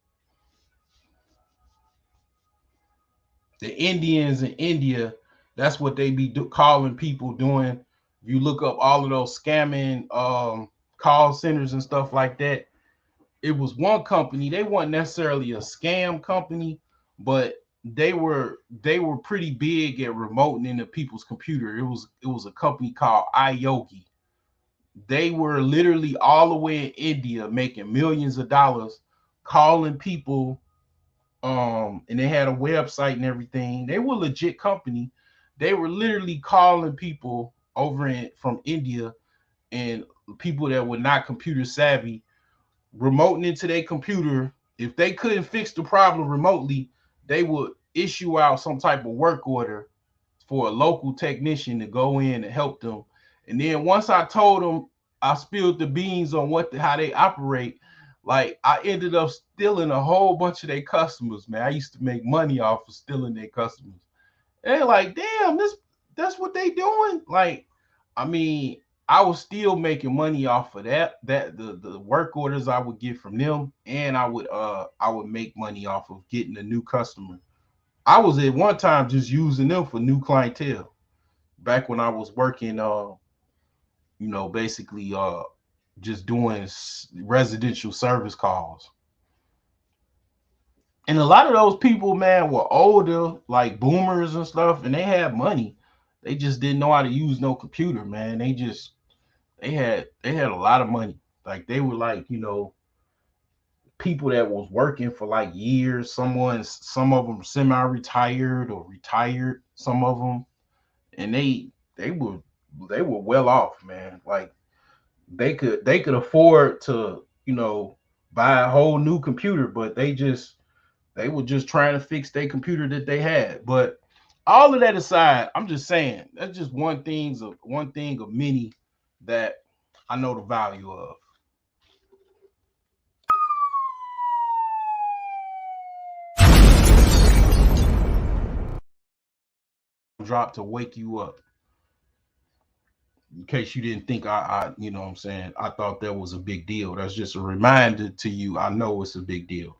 The Indians in India, that's what they be calling people doing. If you look up all of those scamming call centers and stuff like that, it was one company. They weren't necessarily a scam company, but they were pretty big at remoting into people's computer. It was a company called iYogi. They were literally all the way in India making millions of dollars calling people, and they had a website and everything. They were a legit company. They were literally calling people over from India, and people that were not computer savvy, remoting into their computer. If they couldn't fix the problem remotely, they would issue out some type of work order for a local technician to go in and help them. And then once I told them, I spilled the beans on how they operate. Like, I ended up stealing a whole bunch of their customers, man. I used to make money off of stealing their customers. And they're like, damn, that's what they doing. Like, I mean, I was still making money off of the work orders I would get from them, and I would make money off of getting a new customer. I was at one time just using them for new clientele back when I was working, basically just doing residential service calls. And a lot of those people, man, were older, like boomers and stuff, and they had money. They just didn't know how to use no computer, man. They had a lot of money. Like they were like, people that was working for like years. Some of them semi-retired or retired. Some of them, and they were they were well off, man. Like they could afford to, buy a whole new computer, but they were just trying to fix their computer that they had. But all of that aside, I'm just saying that's just one thing of many that I know the value of. Drop to wake you up. In case you didn't think you know what I'm saying, I thought that was a big deal. That's just a reminder to you. I know it's a big deal.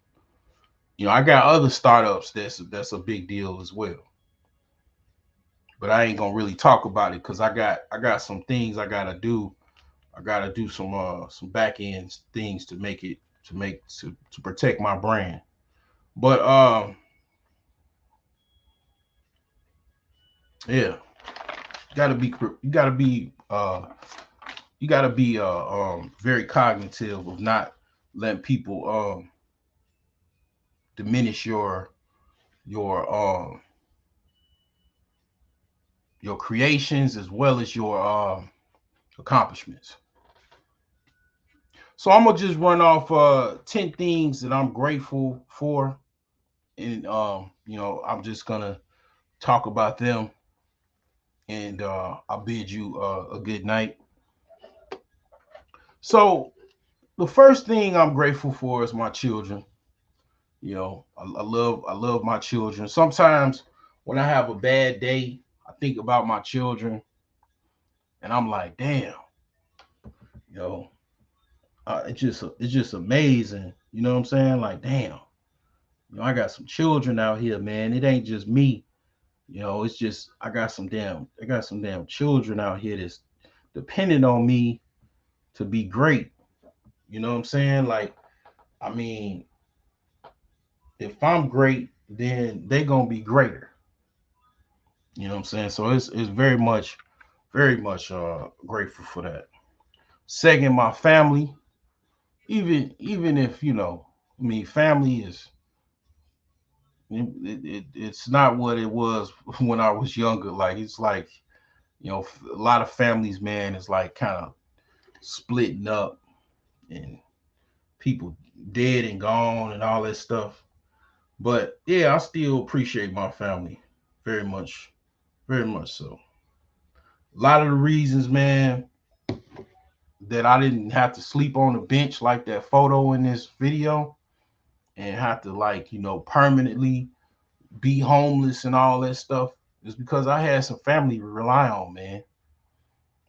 I got other startups that's a big deal as well. But I ain't gonna really talk about it because I got some things I gotta do. I gotta do some back end things to make it to protect my brand. But yeah, gotta be you gotta be very cognitive of not letting people diminish your your creations as well as your accomplishments. So I'm gonna just run off 10 things that I'm grateful for, and I'm just gonna talk about them, and I'll bid you a good night. So the first thing I'm grateful for is my children. I love my children. Sometimes when I have a bad day, I think about my children, and I'm like, damn, you know, it's just amazing. You know what I'm saying? Like, damn, I got some children out here, man. It ain't just me. It's just I got some damn children out here that's depending on me to be great. You know what I'm saying? Like, I mean, if I'm great, then they gonna be greater. You know what I'm saying? So it's very much grateful for that. Second, my family. Even if I mean, family it's not what it was when I was younger. Like it's like a lot of families, man, is like kind of splitting up and people dead and gone and all that stuff. But yeah, I still appreciate my family very much, very much so. A lot of the reasons, man, that I didn't have to sleep on the bench like that photo in this video and have to like, permanently be homeless and all that stuff is because I had some family to rely on, man.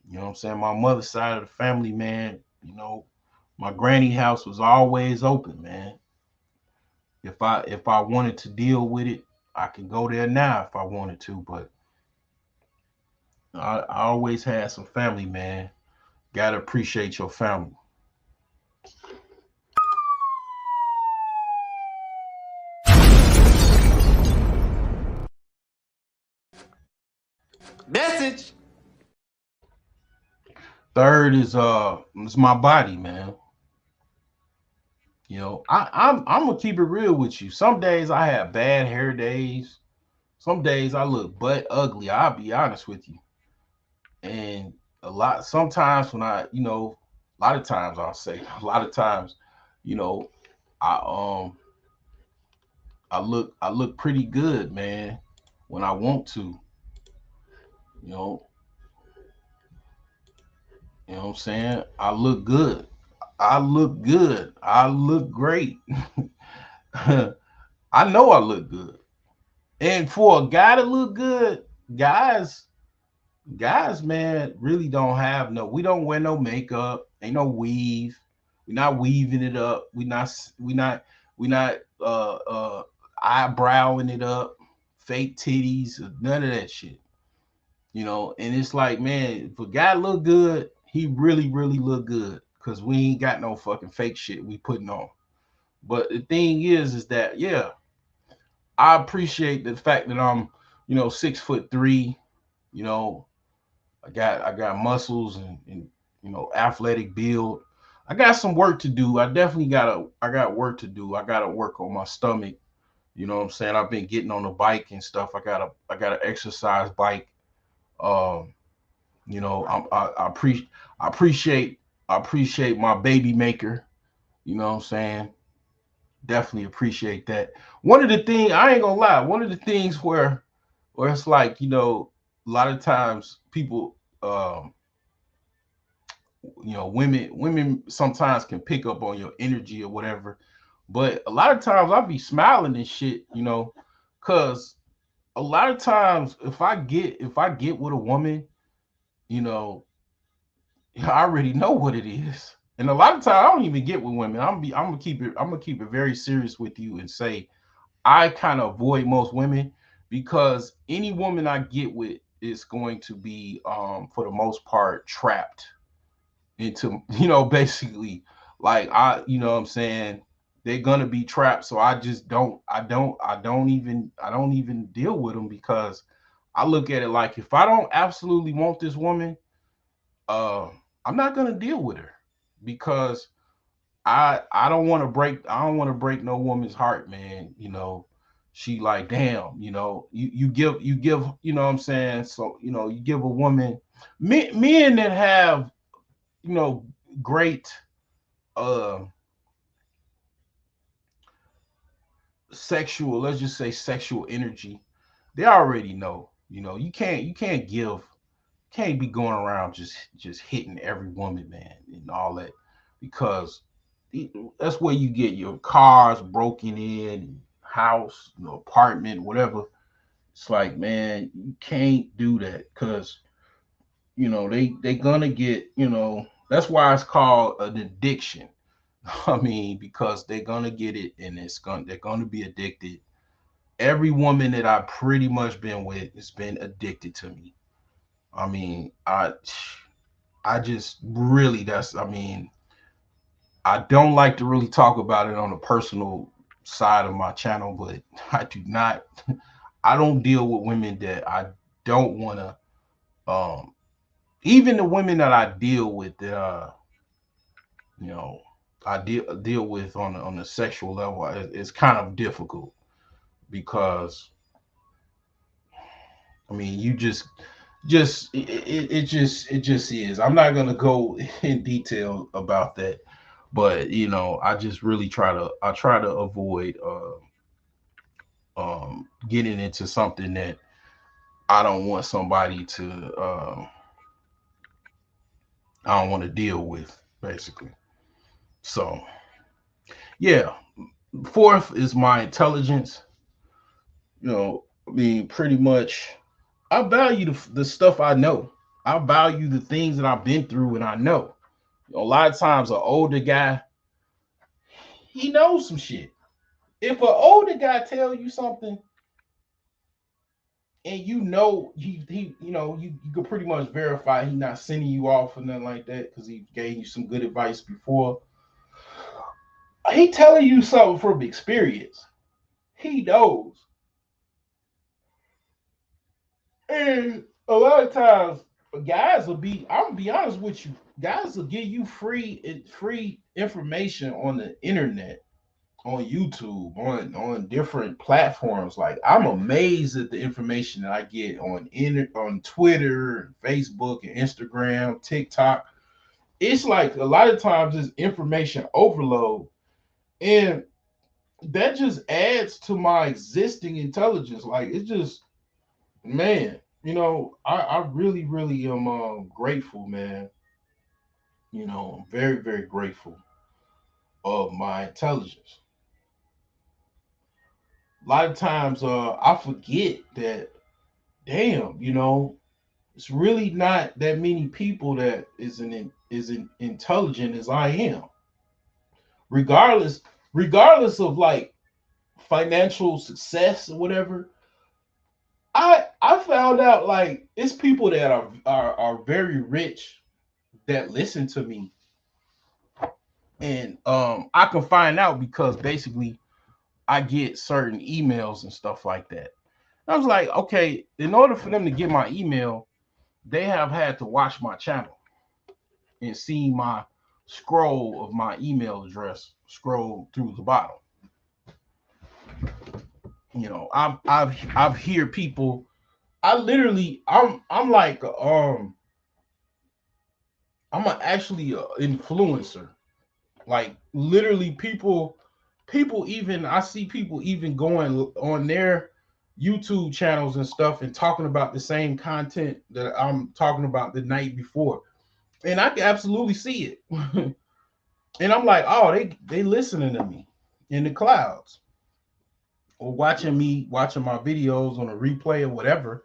You know what I'm saying? My mother's side of the family, man, my granny house was always open, man. If I wanted to deal with it, I could go there now if I wanted to, but I always had some family, man. Gotta appreciate your family. Message. Third is it's my body, man. I'm gonna keep it real with you. Some days I have bad hair days. Some days I look butt ugly. I'll be honest with you. And sometimes when a lot of times I'll say, a lot of times, you know, I I look pretty good, man, when I want to. You know, you know what I'm saying? I look good. I look good. I look great. I know I look good. And for a guy to look good, guys, guys, man, really don't have no. We don't wear no makeup. Ain't no weave. We're not weaving it up. We not eyebrowing it up. Fake titties. None of that shit. And it's like, man, if a guy look good, he really, really look good. Cause we ain't got no fucking fake shit we putting on. But the thing is that yeah. I appreciate the fact that I'm, 6'3". You know, I got muscles and athletic build. I got some work to do. I got work to do. I gotta work on my stomach. You know what I'm saying? I've been getting on the bike and stuff. I got an exercise bike. Um, I appreciate I appreciate my baby maker. You know what I'm saying? Definitely appreciate that. One of the things I ain't gonna lie, one of the things where it's like, a lot of times people women sometimes can pick up on your energy or whatever. But a lot of times I'll be smiling and shit, cause a lot of times if I get with a woman, you know, I already know what it is. And a lot of times I don't even get with women. I'm gonna keep it very serious with you and say I kind of avoid most women because any woman I get with is going to be for the most part trapped into basically like what I'm saying, they're gonna be trapped. So I just don't even deal with them because I look at it like if I don't absolutely want this woman, uh I'm not gonna deal with her because I don't want to break no woman's heart, man. She like, damn, you give, what I'm saying? So, you give a woman men that have, you know, great uh sexual, let's just say sexual energy, they already know. You can't be going around just hitting every woman, man, and all that, because that's where you get your cars broken in, house, apartment, whatever. It's like, man, you can't do that because they gonna get, that's why it's called an addiction. I mean, because they're gonna get it and they're gonna be addicted. Every woman that I've pretty much been with has been addicted to me. I mean, I just really, I mean, I don't like to really talk about it on a personal side of my channel, but I do not I don't deal with women that I don't want to even the women that I deal with that you know I deal with on the sexual level, it's kind of difficult because I mean, you just it just is. I'm not gonna go in detail about that, but I just really try to avoid getting into something that I don't want somebody to I don't want to deal with, basically. So yeah, fourth is my intelligence. I mean, pretty much, I value the stuff I know. I value the things that I've been through and I know. A lot of times, an older guy, he knows some shit. If an older guy tell you something and you could pretty much verify he not sending you off or nothing like that because he gave you some good advice before. He telling you something from experience. He knows. And a lot of times, guys will be. I'm gonna be honest with you. Guys will give you free information on the internet, on YouTube, on different platforms. Like I'm amazed at the information that I get on Twitter, Facebook, and Instagram, TikTok. It's like a lot of times it's information overload, and that just adds to my existing intelligence. Like it's just, man, I really, really am grateful, man. I'm very, very grateful of my intelligence. A lot of times, I forget that. Damn, it's really not that many people that isn't intelligent as I am. Regardless, regardless of like financial success or whatever, I found out like it's people that are very rich that listen to me, and I can find out because basically I get certain emails and stuff like that. I was like, okay, in order for them to get my email, they have had to watch my channel and see my scroll of my email address scroll through the bottom. I've hear people. I literally, I'm like, I'm actually an influencer. Like literally, people even I see people even going on their YouTube channels and stuff and talking about the same content that I'm talking about the night before, and I can absolutely see it. And I'm like, oh, they listening to me in the clouds or watching my videos on a replay or whatever.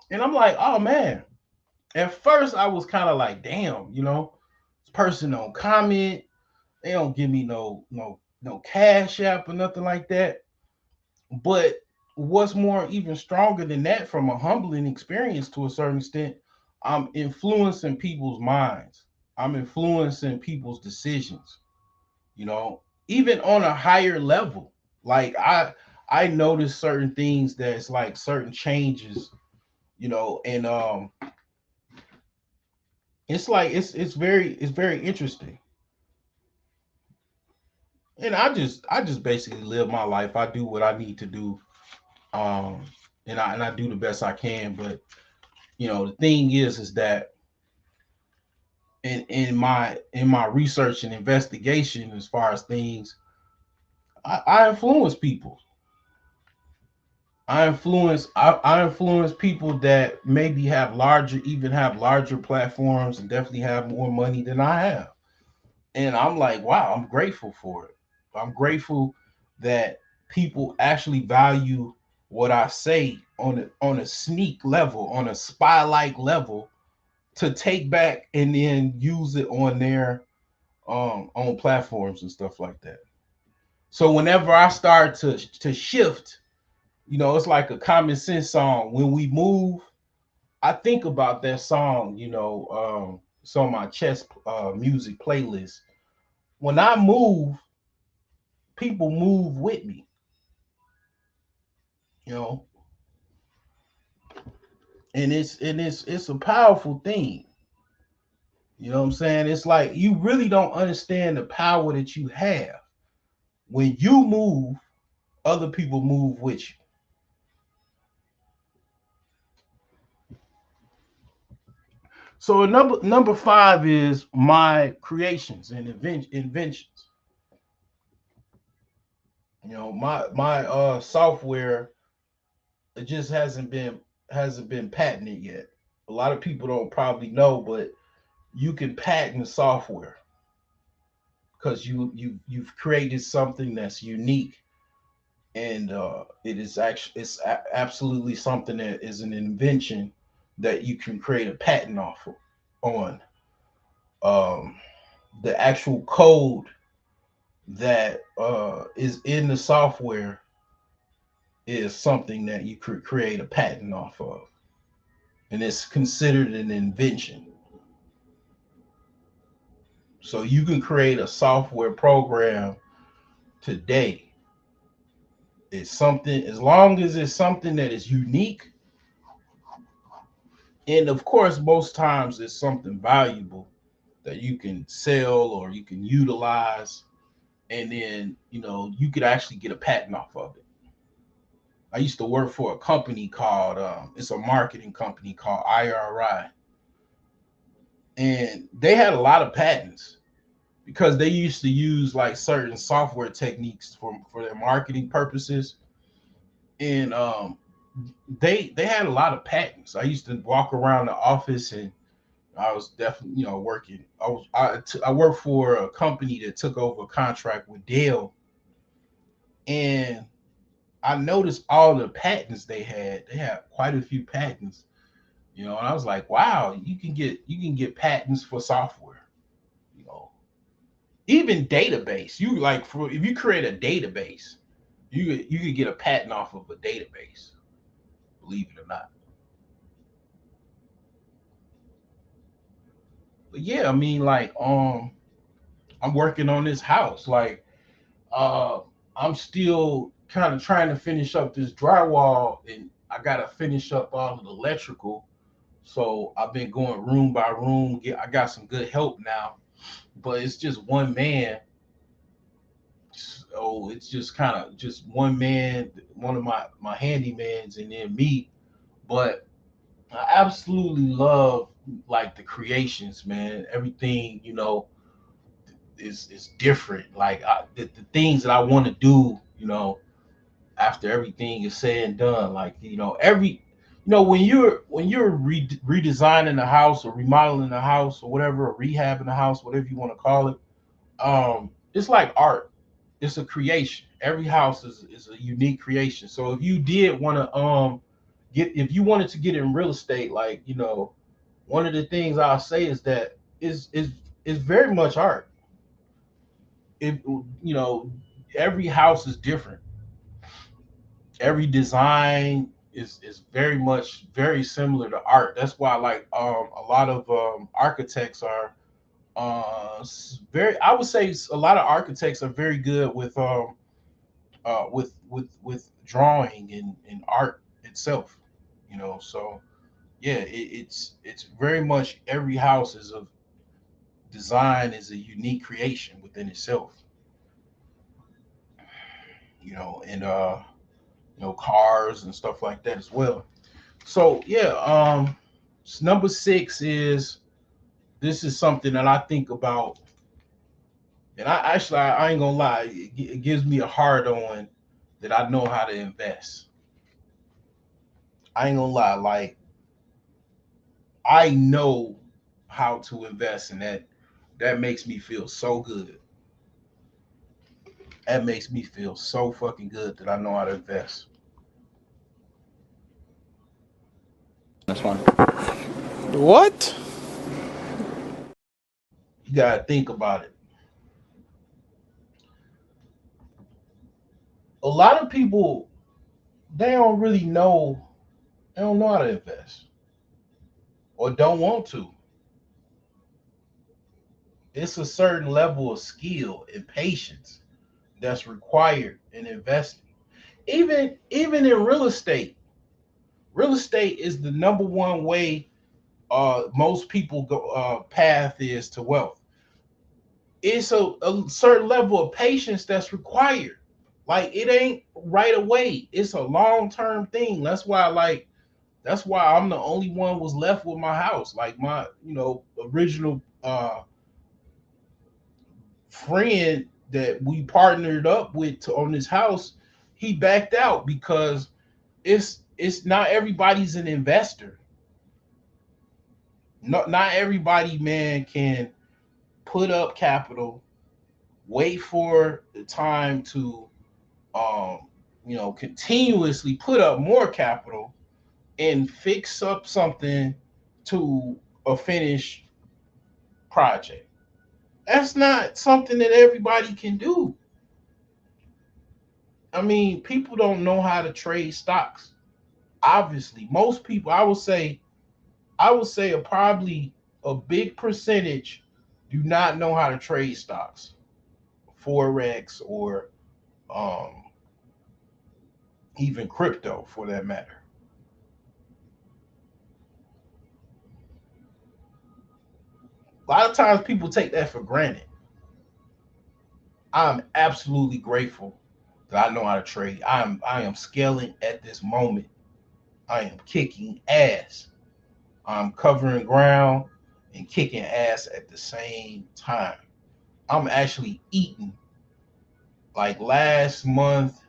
And I'm like, oh man. At first, I was kind of like, damn, this person don't comment. They don't give me no cash app or nothing like that. But what's more even stronger than that, from a humbling experience to a certain extent, I'm influencing people's minds. I'm influencing people's decisions. You know, even on a higher level. Like I notice certain things that's like certain changes. And it's like it's very interesting. And I just basically live my life. I do what I need to do, um, and I do the best I can. But the thing is that in my research and investigation, as far as things, I influence people. I influence people that maybe have larger platforms and definitely have more money than I have. And I'm like, wow, I'm grateful for it. I'm grateful that people actually value what I say on a sneak level, on a spy like level, to take back and then use it on their own platforms and stuff like that. So whenever I start to shift, it's like a common sense song. When we move, I think about that song. It's on my chess music playlist. When I move, people move with me. you know and it's a powerful thing. You know what I'm saying? It's like you really don't understand the power that you have. When you move, other people move with you. So number five is my creations and inventions. My software, it just hasn't been patented yet. A lot of people don't probably know, but you can patent software because you've created something that's unique, and absolutely something that is an invention that you can create a patent off of, on. um, the actual code that is in the software is something that you could create a patent off of, and it's considered an invention. So you can create a software program today. It's something, as long as it's something that is unique, and of course, most times it's something valuable that you can sell or you can utilize, and then you could actually get a patent off of it. I used to work for a company called it's a marketing company called IRI, and they had a lot of patents because they used to use like certain software techniques for their marketing purposes, and they had a lot of patents. I used to walk around the office, and I was definitely working. I worked for a company that took over a contract with Dell, and I noticed all the patents they had. They had quite a few patents, and I was like, wow, you can get patents for software. You know, even database. You like for if you create a database, you could get a patent off of a database. Believe it or not. But yeah, I mean, like, I'm working on this house. Like, I'm still kind of trying to finish up this drywall, and I gotta finish up all of the electrical. So I've been going room by room. I got some good help now, but it's just one man. So it's just kind of just one man, one of my handymans, and then me. But I absolutely love like the creations, man. Everything, is different. Like the things that I want to do, after everything is said and done. Like when you're redesigning the house or remodeling the house or whatever, or rehabbing the house, whatever you want to call it. It's like art. It's a creation. Every house is a unique creation. So if you did want to if you wanted to get in real estate, like one of the things I'll say is that is very much art. It you know every house is different. Every design is very much very similar to art. That's why like a lot of architects are very, I would say a lot of architects are very good with drawing and art itself. So yeah, it's very much every house is a design, is a unique creation within itself. And cars and stuff like that as well. So yeah, number six is, this is something that I think about, and I ain't gonna lie, it gives me a hard on that I know how to invest. I ain't gonna lie, like I know how to invest, and that makes me feel so good. That makes me feel so fucking good that I know how to invest. This one. What? You gotta think about it. A lot of people, they don't really know, they don't know how to invest or don't want to. It's a certain level of skill and patience that's required in investing. Even in real estate, real estate is the number one way most people go path is to wealth. It's a certain level of patience that's required. Like it ain't right away. It's a long term thing. That's why I'm the only one was left with my house. Like my original friend that we partnered up with on this house, he backed out because it's not everybody's an investor. Not everybody, man, can put up capital, wait for the time to um continuously put up more capital and fix up something to a finished project. That's not something that everybody can do. I mean, people don't know how to trade stocks. Obviously, most people, I would say probably a big percentage do not know how to trade stocks, forex, or um, even crypto for that matter. A lot of times people take that for granted. I'm absolutely grateful that I know how to trade. I am scaling at this moment. I am kicking ass. I'm covering ground and kicking ass at the same time. I'm actually eating. Like last month,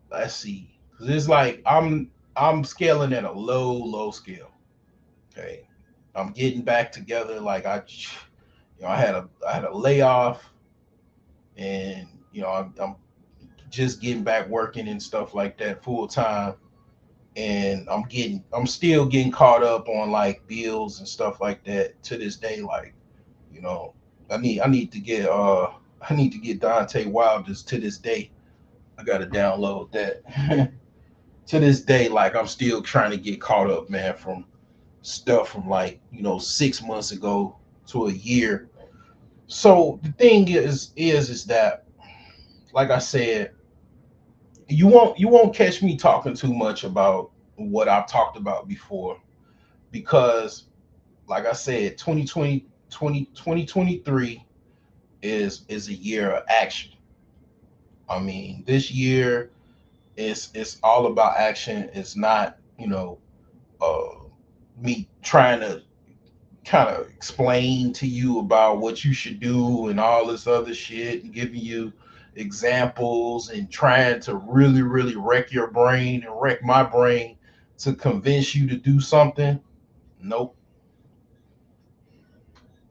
let's see, because it's like I'm scaling at a low scale. Okay, I'm getting back together. Like I had a layoff, and I'm just getting back working and stuff like that full time, and I'm still getting caught up on like bills and stuff like that to this day. Like you know, I need to get Dante Wilder's To This Day. I gotta download that. To this day, like I'm still trying to get caught up, man, from stuff from like 6 months ago to a year. So the thing is that, like I said, You won't catch me talking too much about what I've talked about before because, like I said, 2023 is a year of action. I mean, this year it's all about action. It's not, uh, me trying to kind of explain to you about what you should do and all this other shit and giving you examples and trying to really, really wreck your brain and wreck my brain to convince you to do something. Nope.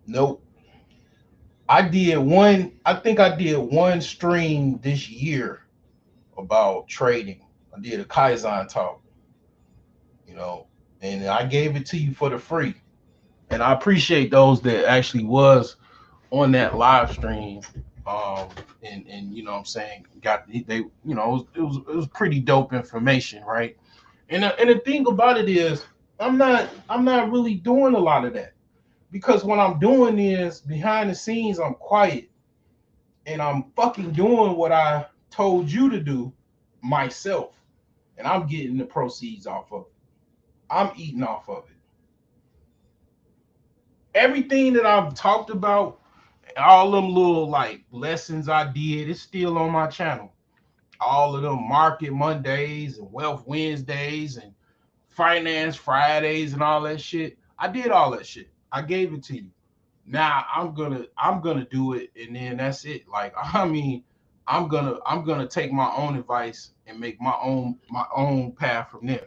Nope. I think I did one stream this year about trading. I did a Kaizen talk, you know, and I gave it to you for the free. And I appreciate those that actually was on that live stream. Um, and you know what I'm saying, got they it was pretty dope information, right? And the thing about it is I'm not really doing a lot of that because what I'm doing is behind the scenes I'm quiet and I'm fucking doing what I told you to do myself, and I'm getting the proceeds off of it. I'm eating off of it. Everything that I've talked about, all them little like lessons I did, it's still on my channel. All of them market Mondays and wealth Wednesdays and finance Fridays and all that shit. I did all that shit. I gave it to you. Now I'm gonna do it and then that's it. Like I mean, I'm gonna take my own advice and make my own path from there.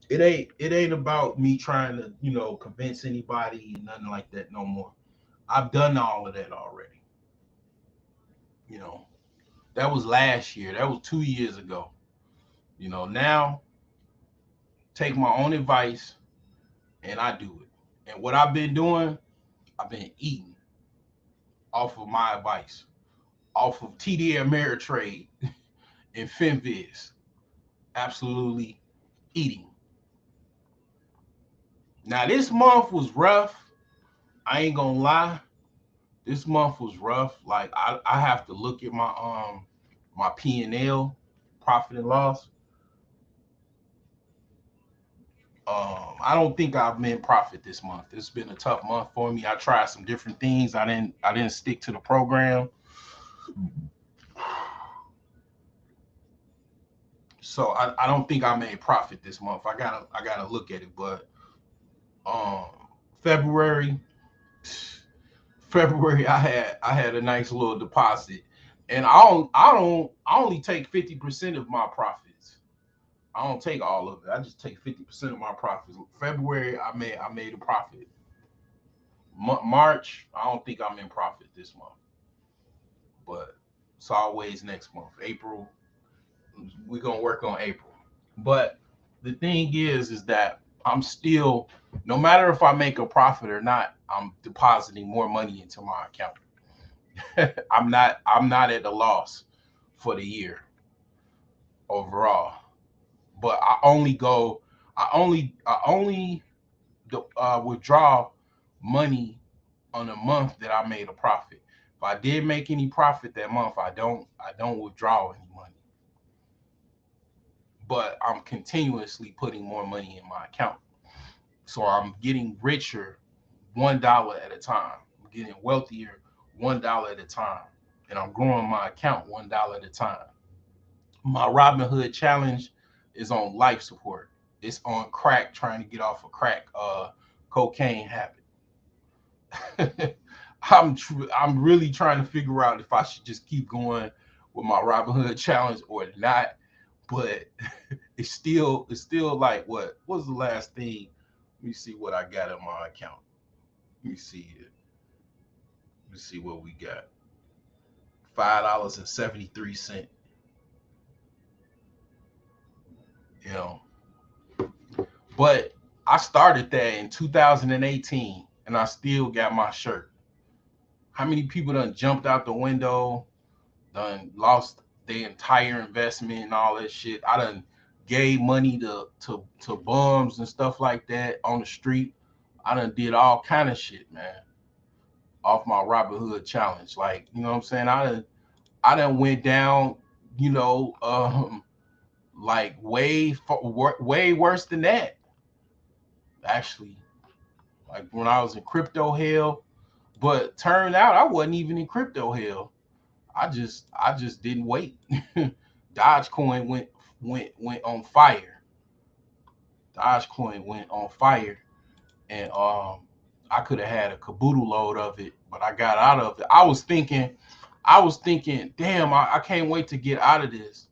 It ain't about me trying to, convince anybody, nothing like that no more. I've done all of that already. You know, that was last year. That was 2 years ago. Now take my own advice and I do it. And what I've been doing, I've been eating off of my advice, off of TD Ameritrade and FinViz. Absolutely eating. Now this month was rough. I ain't gonna lie. This month was rough. Like I have to look at my P&L, profit and loss. I don't think I've made profit this month. It's been a tough month for me. I tried some different things. I didn't stick to the program. So I don't think I made profit this month. I gotta look at it. But um February, February I had a nice little deposit. And I only take 50% of my profits. I don't take all of it. I just take 50% of my profits. February I made a profit. March, I don't think I'm in profit this month, but it's always next month. April, we're gonna work on April. But the thing is that I'm still, no matter if I make a profit or not, I'm depositing more money into my account. I'm not at a loss for the year overall. But I only withdraw money on a month that I made a profit. If I did make any profit that month, I don't withdraw any money. But I'm continuously putting more money in my account. So I'm getting richer $1 at a time. I'm getting wealthier $1 at a time. And I'm growing my account $1 at a time. My Robinhood challenge is on life support. It's on crack, trying to get off a crack cocaine habit. I'm really trying to figure out if I should just keep going with my Robinhood challenge or not. But it's still like what was the last thing? Let me see what I got in my account. Let me see it. Let me see what we got. $5.73. You know, but I started that in 2018, and I still got my shirt. How many people done jumped out the window, done lost their entire investment and all that shit? I done gave money to bums and stuff like that on the street. I done did all kind of shit, man. off my Robinhood challenge. Like, you know what I'm saying? I done went down, you know, like way worse than that. Actually, like when I was in crypto hell, but turned out I wasn't even in crypto hell. I just didn't wait. Dogecoin went on fire. Dogecoin went on fire, and I could have had a caboodle load of it, but I got out of it. I was thinking, damn, I can't wait to get out of this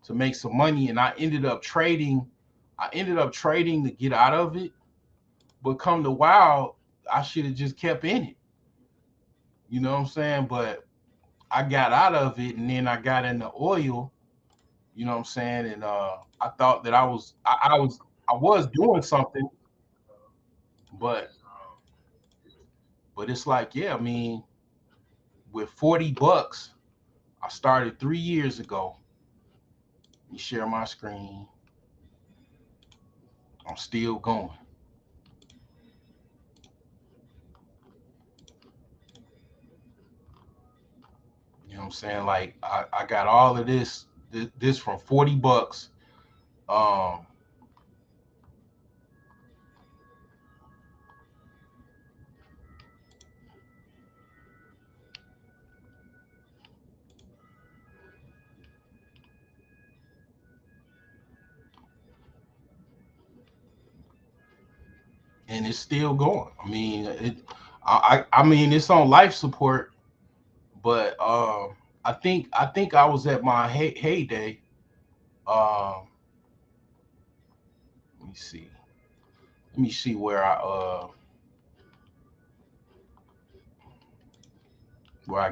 to make some money, and I ended up trading. I ended up trading to get out of it, but come to wow, I should have just kept in it. You know what I'm saying? But I got out of it, and then I got into oil. You know what I'm saying? And I thought that I was doing something, but it's like, yeah, I mean, with $40, I started 3 years ago. Let me share my screen. I'm still going. You know what I'm saying? Like I got all of this from $40. Um, and it's still going. I mean, I mean it's on life support, but I think I was at my heyday. Um, let me see. Let me see where I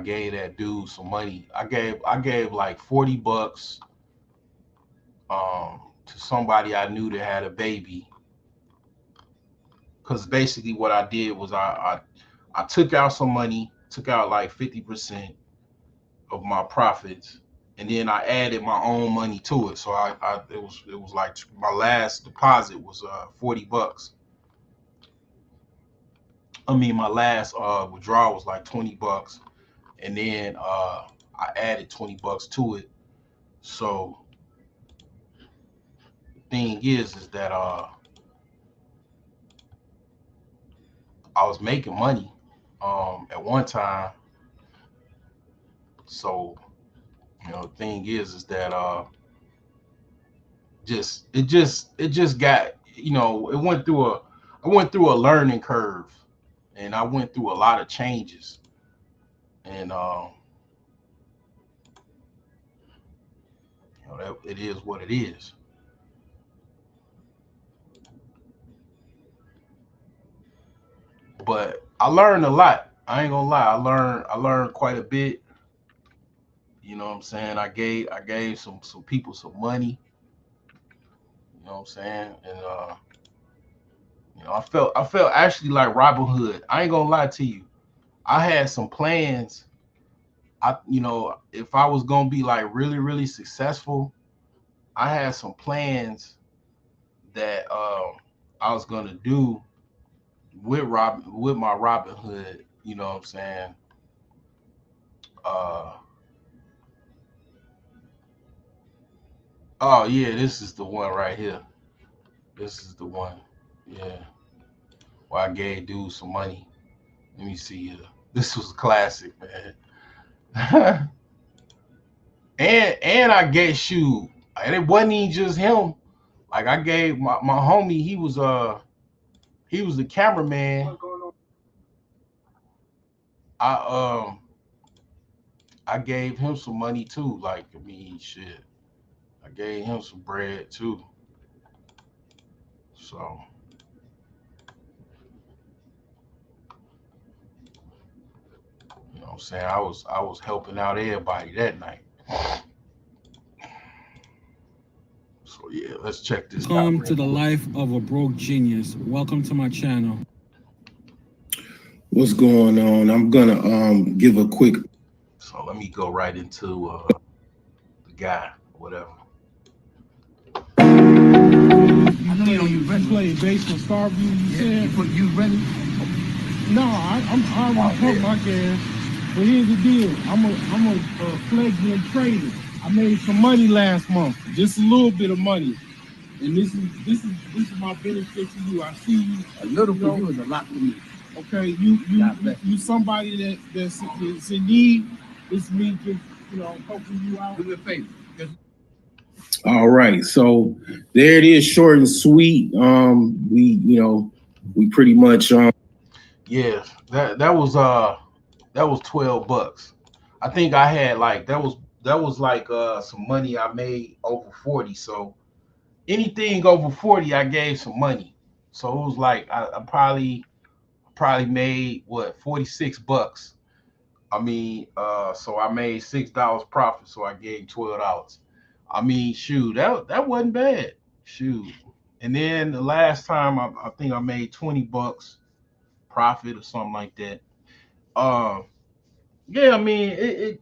gave that dude some money. I gave like $40 to somebody I knew that had a baby. Because basically what I did was I took out some money, took out like 50% of my profits, and then I added my own money to it. So it was like my last deposit was $40. I mean my last withdrawal was like $20, and then I added $20 to it. So the thing is that I was making money at one time. So the thing is that it just got, it went through a I went through a learning curve, and I went through a lot of changes, and that it is what it is. But I learned a lot. I ain't gonna lie. I learned quite a bit. You know what I'm saying? I gave some people some money. You know what I'm saying? And I felt actually like Robin Hood. I ain't gonna lie to you. I had some plans. If I was gonna be like really, really successful, I had some plans that I was gonna do with my Robin Hood. You know what I'm saying? Uh, oh yeah, this is the one right here. This is the one. Yeah, where I gave dude some money. Let me see here. This was classic, man. and I gave shoe, and it wasn't even just him. Like I gave my homie, he was the cameraman. I I gave him some money too. Like, I mean, shit. I gave him some bread too. So, what I'm saying, I was helping out everybody that night. So yeah, let's check this out. Welcome to the life of a broke genius. Welcome to my channel. What's going on? I'm gonna give a quick. So let me go right into the guy, whatever. I know you play baseball, Starview. You said, You ready? No, I'm already pump my gas. But here's the deal. I'm a fledgling trader. I made some money last month, just a little bit of money, and this is my benefit to you. I see you. A little for you is a lot for me. Okay, you somebody that's in need. It's me just helping you out. Do me a favor. All right, so there it is, short and sweet. We pretty much yeah, that was $12. I think I had like that was like some money I made over 40. So anything over 40 I gave some money. So it was like I probably made what, $46. I mean, so I made $6 profit, so I gave $12. I mean, shoot, that wasn't bad. Shoot. And then the last time I think I made $20 profit or something like that. Um, yeah, I mean,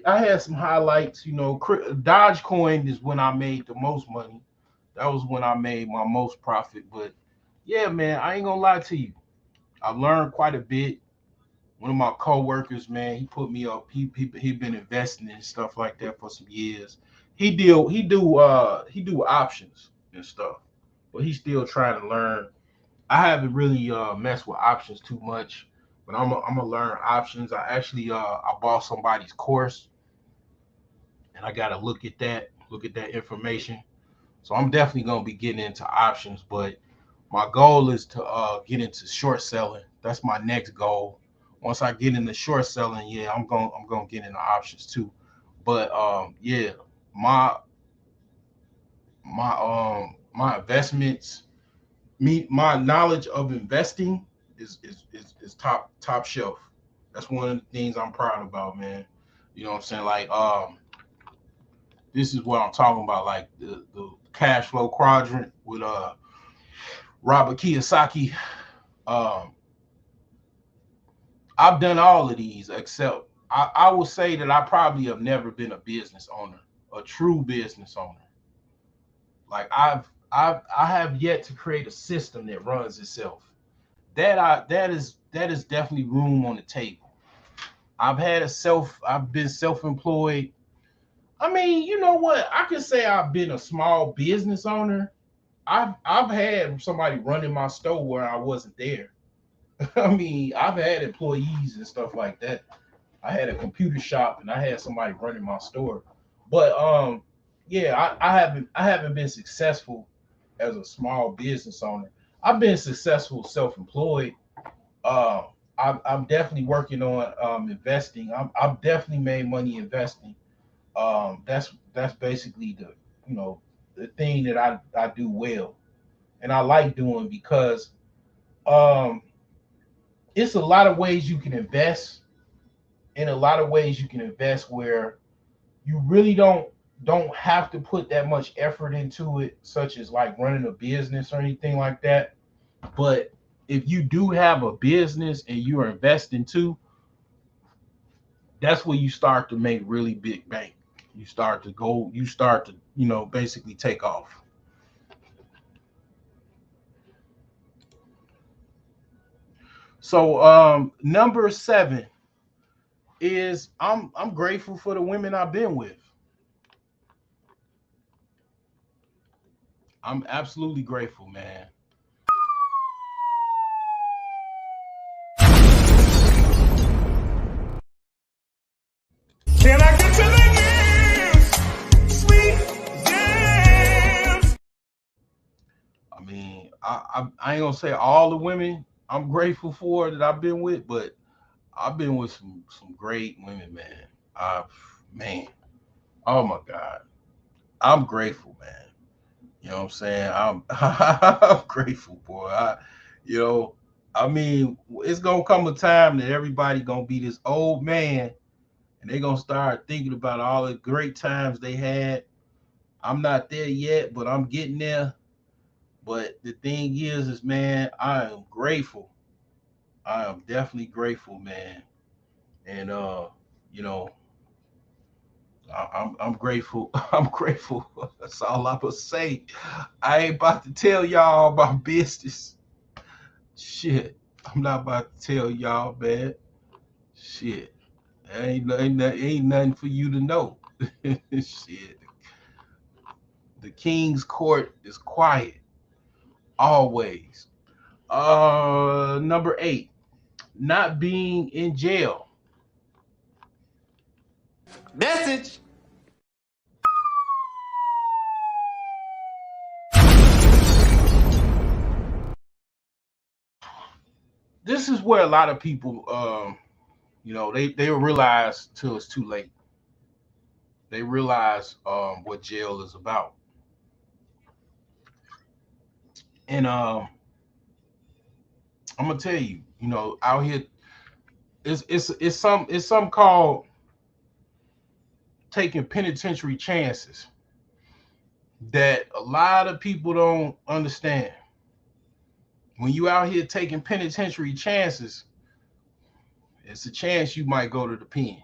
I had some highlights. Dogecoin is when I made the most money. That was when I made my most profit. But yeah, man, I ain't gonna lie to you. I learned quite a bit. One of my coworkers, man, he put me up. He been investing in stuff like that for some years. He do options and stuff, but he's still trying to learn. I haven't really messed with options too much, but I'm gonna learn options. I bought somebody's course, and I gotta look at that information. So I'm definitely gonna be getting into options, but my goal is to get into short selling. That's my next goal. Once I get into short selling, yeah, I'm gonna get into options too. But yeah, my my investments, my knowledge of investing is top shelf. That's one of the things I'm proud about, man. You know what I'm saying? Like this is what I'm talking about, like the cash flow quadrant with Robert Kiyosaki. Um, I've done all of these except I will say that I probably have never been a business owner, a true business owner. Like I have yet to create a system that runs itself. That is definitely room on the table. I've been self-employed. I mean, you know what? I can say I've been a small business owner. I've had somebody running my store where I wasn't there. I mean, I've had employees and stuff like that. I had a computer shop and I had somebody running my store. But yeah, I haven't been successful as a small business owner. I've been successful self-employed. Uh, I'm definitely working on investing. I've definitely made money investing. That's basically the thing that I do well, and I like doing because um, it's a lot of ways you can invest. In a lot of ways you can invest where you really don't have to put that much effort into it, such as like running a business or anything like that. But if you do have a business and you are investing too, that's where you start to make really big bank. You start to basically take off. So number 7 is I'm grateful for the women I've been with. I'm absolutely grateful, man. Can I get your ladies? Sweet jams. I mean, I ain't gonna say all the women I'm grateful for that I've been with, but I've been with some great women, man. Man, oh my God, I'm grateful, man. You know what I'm saying? I'm grateful, boy. You know, I mean, it's gonna come a time that everybody gonna be this old man, and they gonna start thinking about all the great times they had. I'm not there yet, but I'm getting there. But the thing is man, I am grateful. I am definitely grateful, man. And you know, I'm grateful. I'm grateful. That's all I'm gonna say. I ain't about to tell y'all about business. Shit. I'm not about to tell y'all, man. Shit. Ain't nothing for you to know. Shit. The King's Court is quiet always. Number 8, not being in jail. Message. This is where a lot of people, they realize till it's too late. They realize what jail is about, and I'm gonna tell you, out here, it's some called taking penitentiary chances that a lot of people don't understand. When you out here taking penitentiary chances, it's a chance you might go to the pen.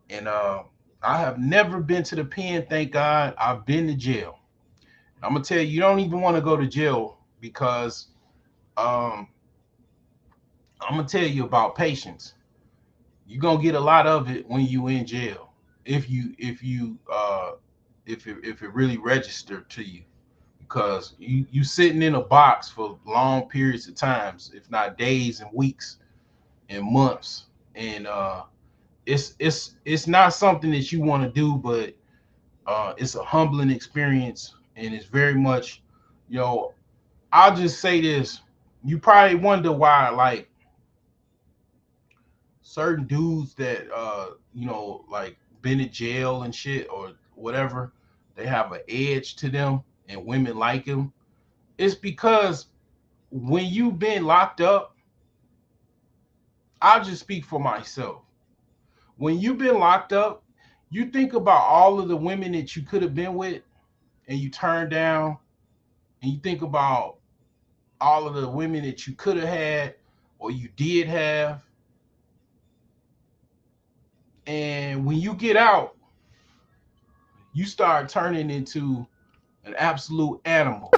And I have never been to the pen, thank God. I've been to jail. I'm gonna tell you, you don't even want to go to jail because um, I'm gonna tell you about patience. You're gonna get a lot of it when you in jail. If it really registered to you, because you sitting in a box for long periods of times, if not days and weeks and months, and it's not something that you want to do, but it's a humbling experience, and it's very much, you know, I'll just say this. You probably wonder why, like, certain dudes that, like, been in jail and shit or whatever, they have an edge to them and women like them. It's because when you've been locked up, I'll just speak for myself. When you've been locked up, you think about all of the women that you could have been with and you turn down, and you think about all of the women that you could have had or you did have. And when you get out, you start turning into an absolute animal.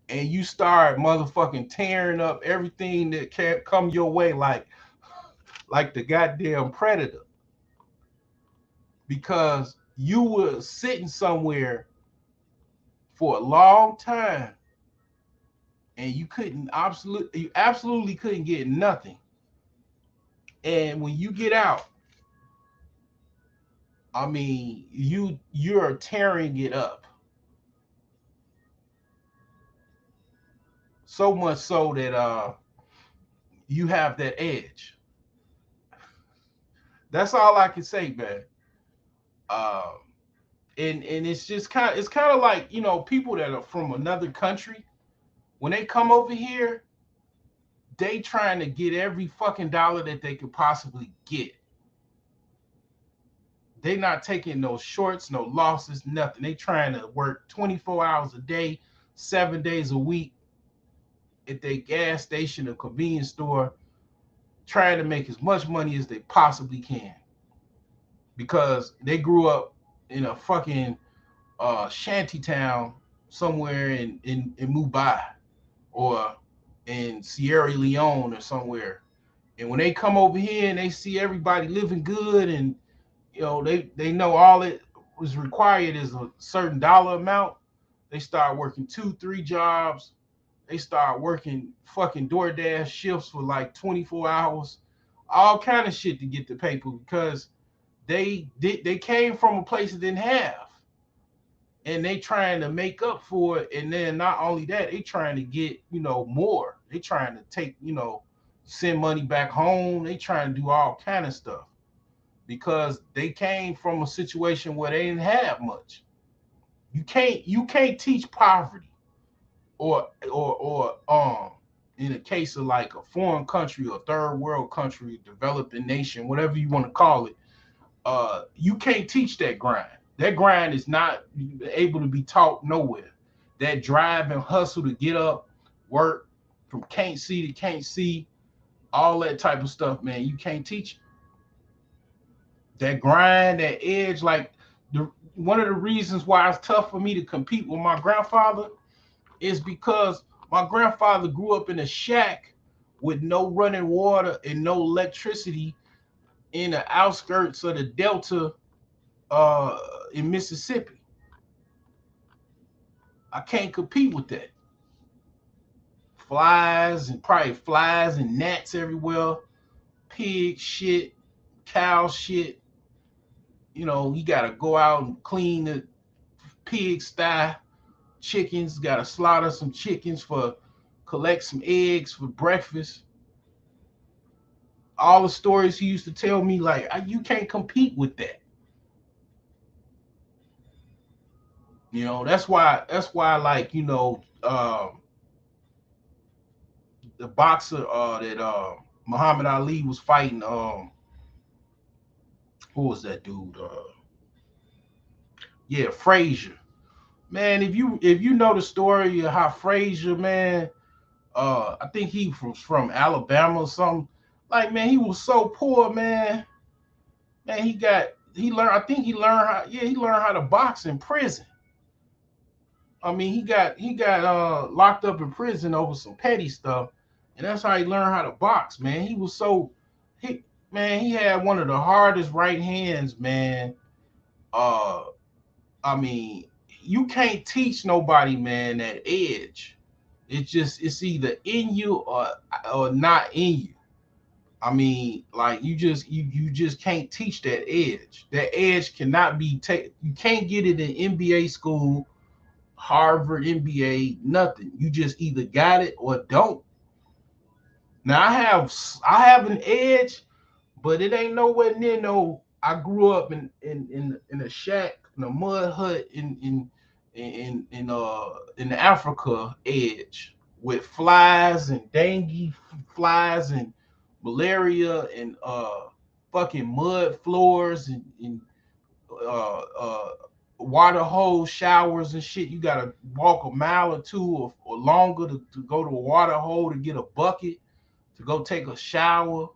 And you start motherfucking tearing up everything that can't come your way, like the goddamn predator. Because you were sitting somewhere for a long time and you absolutely couldn't get nothing. And when you get out, I mean, you're tearing it up. So much so that you have that edge. That's all I can say, man. Um, and it's kind of like, people that are from another country, when they come over here, they trying to get every fucking dollar that they could possibly get. They not taking no shorts, no losses, nothing. They trying to work 24 hours a day, 7 days a week at their gas station or convenience store, trying to make as much money as they possibly can, because they grew up in a fucking shanty town somewhere in Mumbai or in Sierra Leone or somewhere. And when they come over here and they see everybody living good, and they know all it was required is a certain dollar amount, they start working 2 3 jobs. They start working fucking DoorDash shifts for like 24 hours, all kind of shit to get the paper, because they came from a place that didn't have, and they trying to make up for it. And then not only that, they trying to get more. They trying to take send money back home. They trying to do all kind of stuff because they came from a situation where they didn't have much. You can't teach poverty, or in a case of like a foreign country or third world country, developing nation, whatever you want to call it. You can't teach that grind. That grind is not able to be taught nowhere. That drive and hustle to get up, work from can't see to can't see, all that type of stuff, man. You can't teach it. That grind, that edge, like one of the reasons why it's tough for me to compete with my grandfather is because my grandfather grew up in a shack with no running water and no electricity in the outskirts of the Delta in Mississippi. I can't compete with that. Flies and gnats everywhere, pig shit, cow shit. You know, you gotta go out and clean the pig sty. Chickens, gotta slaughter some chickens for collect some eggs for breakfast. All the stories he used to tell me, like, you can't compete with that. You know, that's why like, you know, the boxer that Muhammad Ali was fighting, who was that dude? Yeah, Frazier. Man, if you know the story of how Frazier, man, I think he from Alabama or something. Like, man, he was so poor, man. Man, he learned. I think he learned how. Yeah, he learned how to box in prison. I mean, he got locked up in prison over some petty stuff, and that's how he learned how to box. Man, he was so he man, he had one of the hardest right hands, man. Uh, I mean, you can't teach nobody, man, that edge. It's either in you or not in you. I mean, like you just can't teach that edge. That edge cannot be taken. You can't get it in NBA school, Harvard, NBA, nothing. You just either got it or don't. Now I have an edge, but it ain't nowhere near no. I grew up in a shack, in a mud hut in Africa edge with flies and dengue flies and malaria and fucking mud floors and uh, uh, water hole showers and shit. You gotta walk a mile or two or longer to go to a water hole to get a bucket to go take a shower.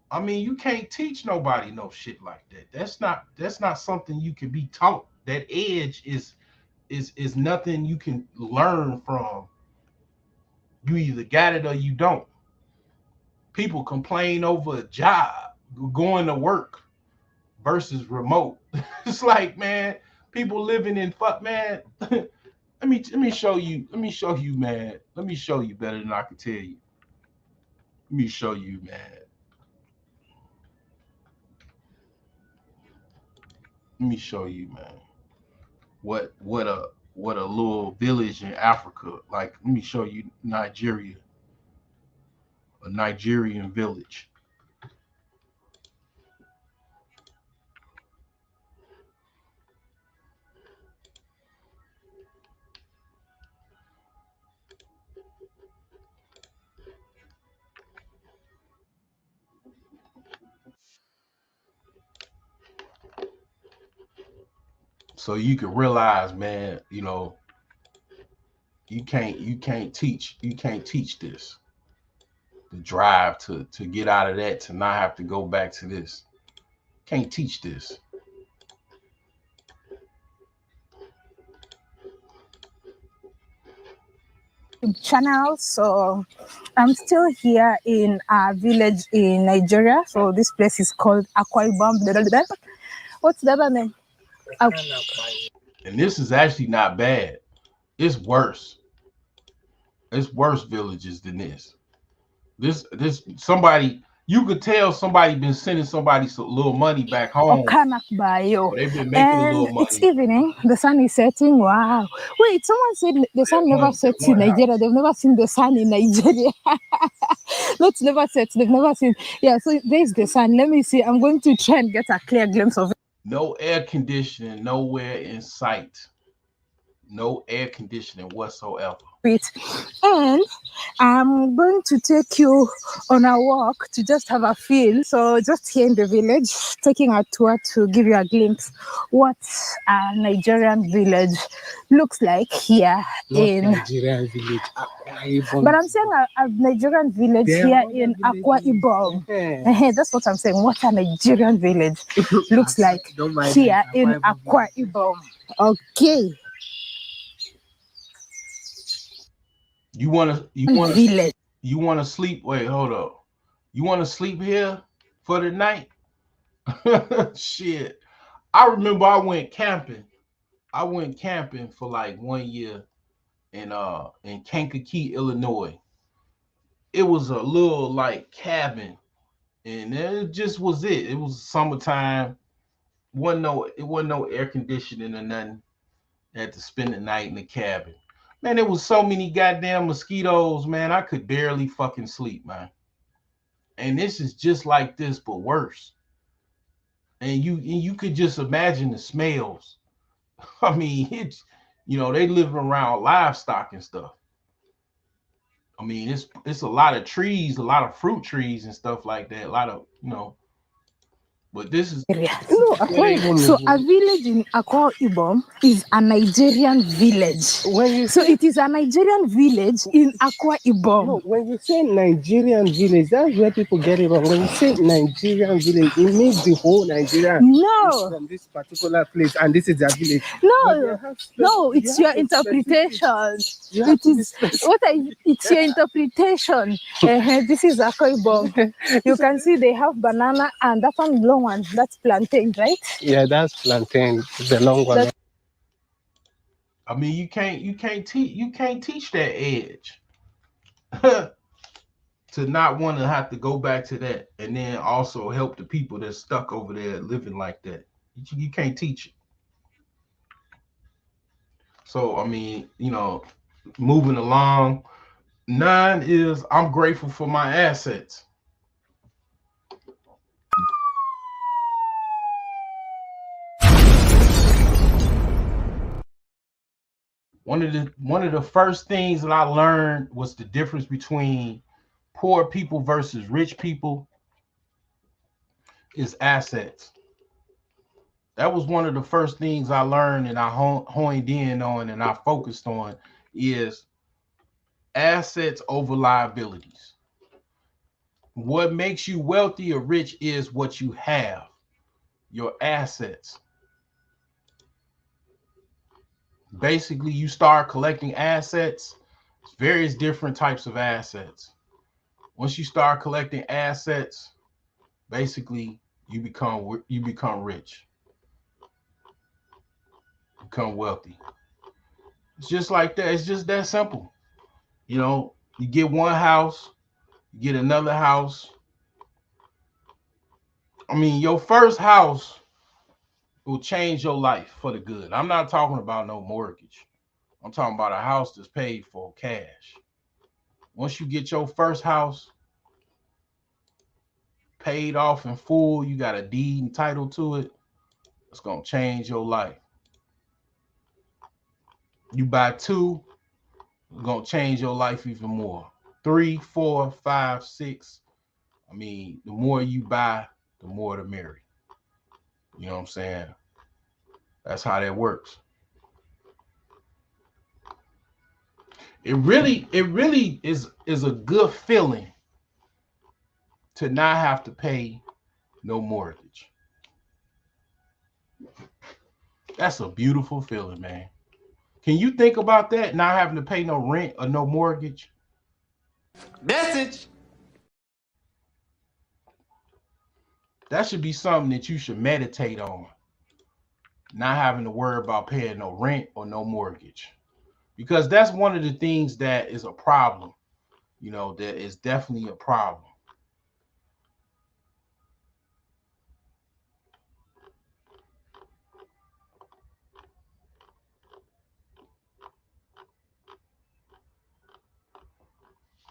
I mean, you can't teach nobody no shit like that. That's not something you can be taught. That edge is nothing you can learn from. You either got it or you don't. People complain over a job, going to work versus remote. It's like, man, people living in fuck, man. Let me show you. Let me show you, man. Let me show you better than I can tell you. Let me show you, man. Let me show you, man. What a little village in Africa. Like, let me show you Nigeria, a Nigerian village. So you can realize, man, you know, you can't teach this. The drive to get out of that, to not have to go back to this. Can't teach this. Channel. So I'm still here in a village in Nigeria. So this place is called Akwa Ibom. What's the other name? And this is actually not bad. It's worse. It's worse villages than this. This somebody, you could tell somebody been sending somebody some little money back home. Okanakbayo. They've been making a little And money. it's evening. The sun is setting. Wow. Wait, someone said the sun never sets in Nigeria. They've never seen the sun in Nigeria. Not never set. They've never seen. Yeah, so there's the sun. Let me see. I'm going to try and get a clear glimpse of it. No air conditioning nowhere in sight. no air conditioning whatsoever. And I'm going to take you on a walk to just have a feel. So just here in the village, taking a tour to give you a glimpse what a Nigerian village looks like here. Not in Nigerian village, Akwa Ibom. But I'm saying a Nigerian village here in Akwa Ibom. That's what I'm saying. What a Nigerian village looks like here in Akwa Ibom. Okay. You wanna sleep? Wait, hold up. You wanna sleep here for the night? Shit. I remember I went camping. I went camping for like 1 year in Kankakee, Illinois. It was a little like cabin, and it just was it. It was summertime. It wasn't no air conditioning or nothing. I had to spend the night in the cabin. Man, there was so many goddamn mosquitoes, man. I could barely fucking sleep, man. And this is just like this, but worse. And you could just imagine the smells. I mean, they live around livestock and stuff. I mean, it's a lot of trees, a lot of fruit trees and stuff like that. A lot of, but this is so a village in Akwa Ibom is a Nigerian village. So it is a Nigerian village in Akwa Ibom. No, when you say Nigerian village, that's where people get it wrong. When you say Nigerian village, it means the whole Nigeria. No, from this particular place, and this is their village. No, it's your interpretation. It's your interpretation. This is Akwa Ibom. You can see they have banana and that one long one. That's plantain, right? Yeah, that's plantain. The long one. I mean, you can't teach that edge to not want to have to go back to that, and then also help the people that's stuck over there living like that. You can't teach it. So I mean, moving along. 9 is I'm grateful for my assets. One of the first things that I learned was the difference between poor people versus rich people is assets. That was one of the first things I learned and I honed in on and I focused on is assets over liabilities. What makes you wealthy or rich is what you have, your assets. Basically, you start collecting assets, various different types of assets. Once you start collecting assets, basically you become rich, become wealthy. It's just like that. It's just that simple. You get one house, you get another house. I mean, your first house will change your life for the good. I'm not talking about no mortgage. I'm talking about a house that's paid for cash. Once you get your first house paid off in full, you got a deed and title to it, it's going to change your life. You buy 2, it's going to change your life even more. 3, 4, 5, 6. I mean, the more you buy, the more the merry. You know what I'm saying? That's how that works. It really is a good feeling to not have to pay no mortgage. That's a beautiful feeling, man. Can you think about that? Not having to pay no rent or no mortgage? Message. That should be something that you should meditate on. Not having to worry about paying no rent or no mortgage. Because that's one of the things that is a problem. That is definitely a problem.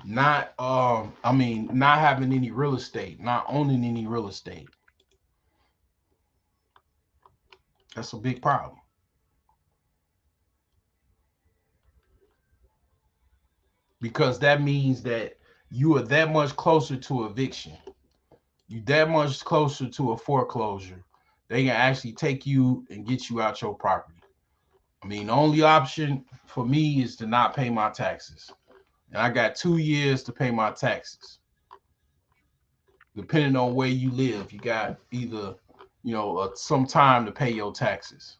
Not not having any real estate, not owning any real estate. That's a big problem. because that means that you are that much closer to eviction. You that much closer to a foreclosure. They can actually take you and get you out your property. I mean, the only option for me is to not pay my taxes. And I got 2 years to pay my taxes. Depending on where you live, you got either, some time to pay your taxes.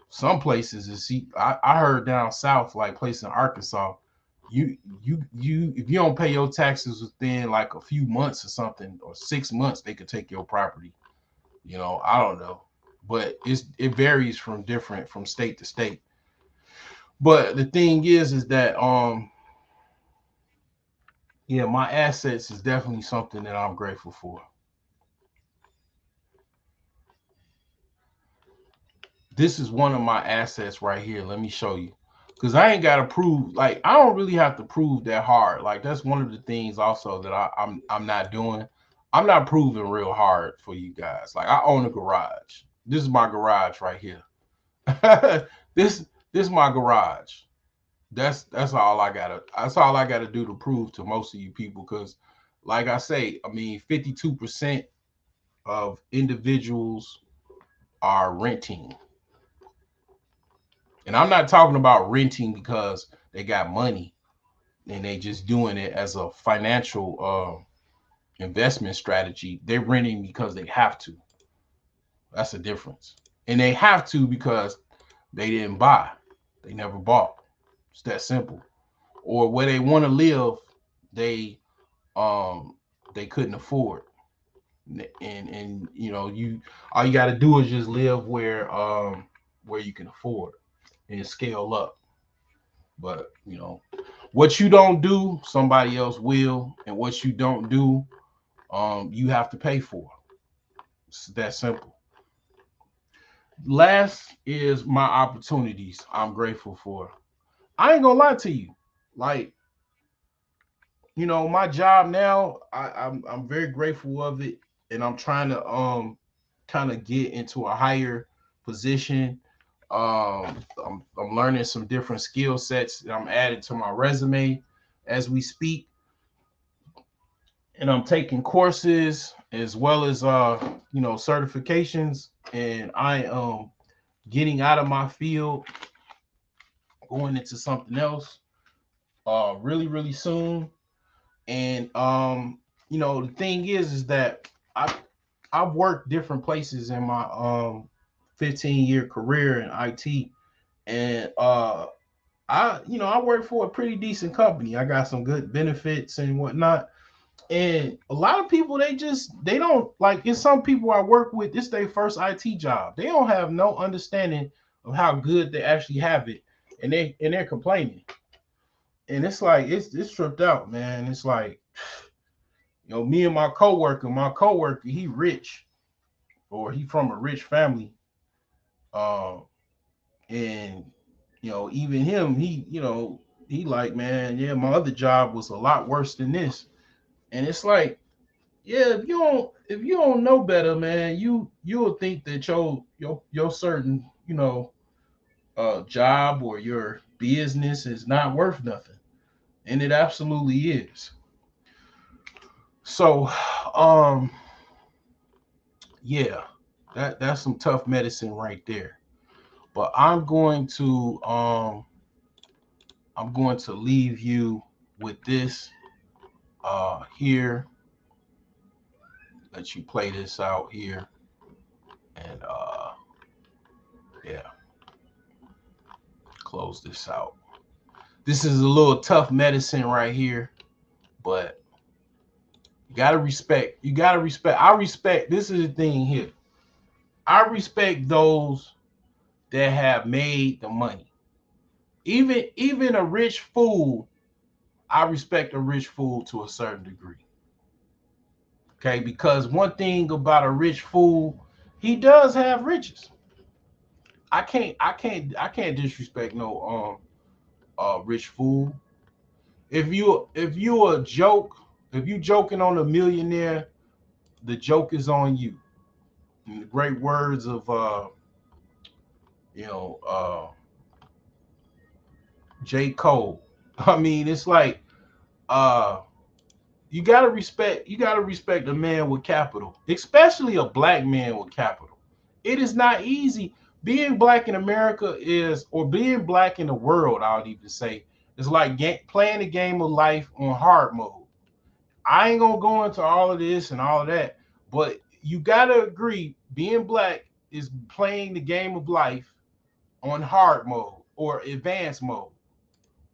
Some places I heard down south, like place in Arkansas, if you don't pay your taxes within like a few months or something, or 6 months, they could take your property. I don't know, but it varies from state to state. But the thing is that yeah, my assets is definitely something that I'm grateful for. This is one of my assets right here. Let me show you. Because I ain't got to prove, like, I don't really have to prove that hard. Like, that's one of the things also that I'm not doing. I'm not proving real hard for you guys. Like, I own a garage. This is my garage right here. this is my garage. That's all I gotta do to prove to most of you people. Because, like I say, I mean, 52% of individuals are renting. And I'm not talking about renting because they got money and they just doing it as a financial investment strategy. They're renting because they have to. That's the difference. And they have to because they didn't buy. They never bought. It's that simple. Or where they want to live, they couldn't afford. And you all you got to do is just live where you can afford and scale up. But what you don't do, somebody else will, and what you don't do, you have to pay for. It's that simple. Last is my opportunities I'm grateful for. I ain't gonna lie to you. Like, my job now, I'm very grateful of it, and I'm trying to kind of get into a higher position. I'm learning some different skill sets that I'm adding to my resume as we speak, and I'm taking courses as well as certifications, and I am getting out of my field, going into something else really really soon. And the thing is that I've worked different places in my 15-year career in IT, and I work for a pretty decent company. I got some good benefits and whatnot. And a lot of people, they don't like. It's some people I work with, this their first IT job. They don't have no understanding of how good they actually have it, and they're complaining. And it's like it's tripped out, man. It's like, me and my coworker, he rich, or he from a rich family. Um, and even him, he like, man, yeah, my other job was a lot worse than this. And it's like, yeah, if you don't know better, man, you'll think that your certain job or your business is not worth nothing, and it absolutely is. So, um, yeah, that's some tough medicine right there. But I'm going to leave you with this here. Let you play this out here, and yeah, close this out. This is a little tough medicine right here, but you gotta respect. You gotta respect. I respect. This is the thing here. I respect those that have made the money. Even a rich fool, I respect a rich fool to a certain degree. Okay, because one thing about a rich fool, he does have riches. I can't disrespect no rich fool. If you a joke, if you joking on a millionaire, the joke is on you. In the great words of you know uh J. Cole, I mean, it's like you gotta respect a man with capital, especially a black man with capital. It is not easy. Being black in America is, or being black in the world, I would even say, is like playing the game of life on hard mode. I ain't gonna go into all of this and all of that, but you gotta agree, being black is playing the game of life on hard mode or advanced mode.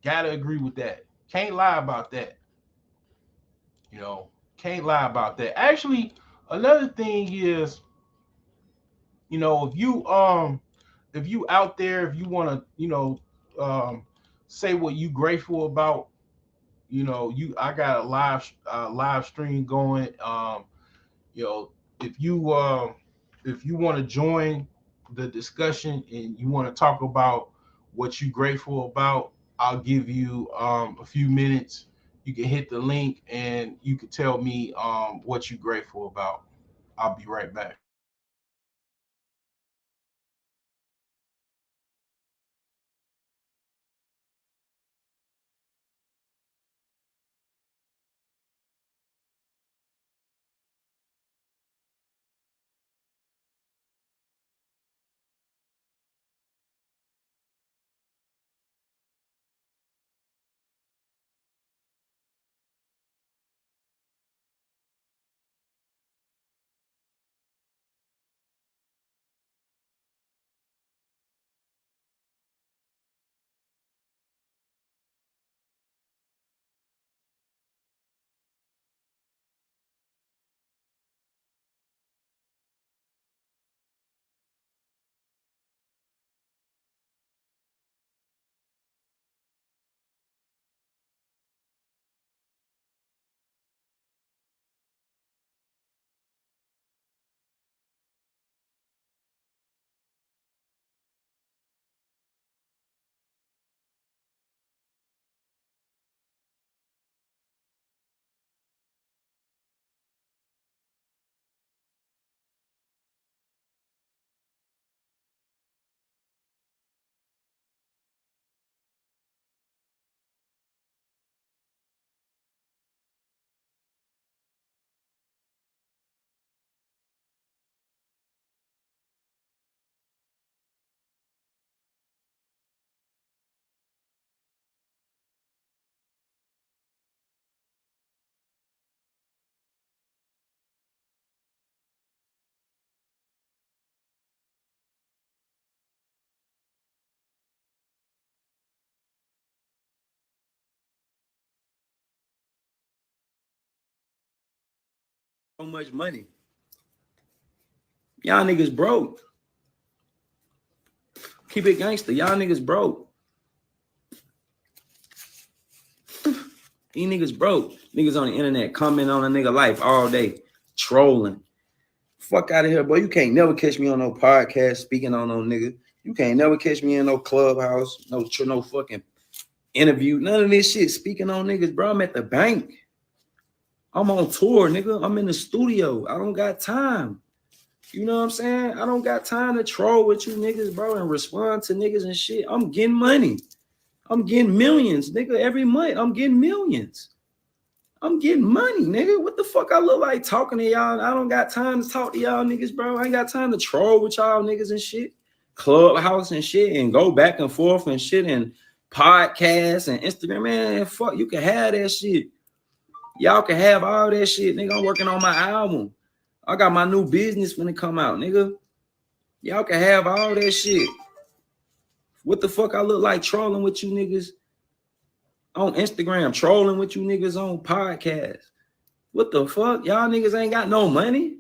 Gotta agree with that. Can't lie about that. You know, can't lie about that. Actually, another thing is, if you out there, if you want to, say what you grateful about, I got a live stream going. You know, if you want to join the discussion and you want to talk about what you grateful about, I'll give you a few minutes. You can hit the link and you can tell me what you're grateful about. I'll be right back. So much money. Y'all niggas broke. Keep it gangster. Y'all niggas broke. These niggas broke. Niggas on the internet commenting on a nigga life all day. Trolling. Fuck out of here, boy. You can't never catch me on no podcast speaking on no nigga. You can't never catch me in no clubhouse, no fucking interview. None of this shit speaking on niggas, bro. I'm at the bank. I'm on tour, nigga. I'm in the studio. I don't got time. You know what I'm saying? I don't got time to troll with you niggas, bro, and respond to niggas and shit. I'm getting money. I'm getting millions, nigga, every month. I'm getting millions. I'm getting money, nigga. What the fuck I look like talking to y'all? I don't got time to talk to y'all niggas, bro. I ain't got time to troll with y'all niggas and shit. Clubhouse and shit and go back and forth and shit and podcasts and Instagram. Man, fuck, you can have that shit. Y'all can have all that shit, nigga. I'm working on my album. I got my new business when it come out, nigga. Y'all can have all that shit. What the fuck I look like trolling with you niggas on Instagram, trolling with you niggas on podcasts? What the fuck? Y'all niggas ain't got no money?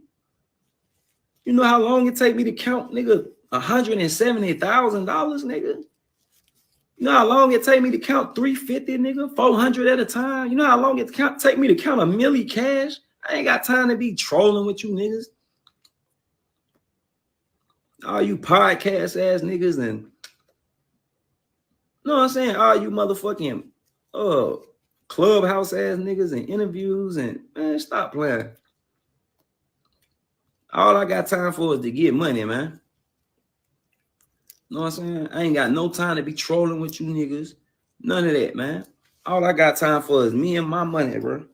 You know how long it take me to count, nigga, $170,000, nigga? You know how long it take me to count 350, nigga, 400 at a time? You know how long it take me to count a milli cash? I ain't got time to be trolling with you niggas. All you podcast ass niggas and know what I'm saying? All you motherfucking clubhouse ass niggas and interviews and man, stop playing. All I got time for is to get money, man. Know what I'm saying? I ain't got no time to be trolling with you niggas. None of that, man. All I got time for is me and my money, bro.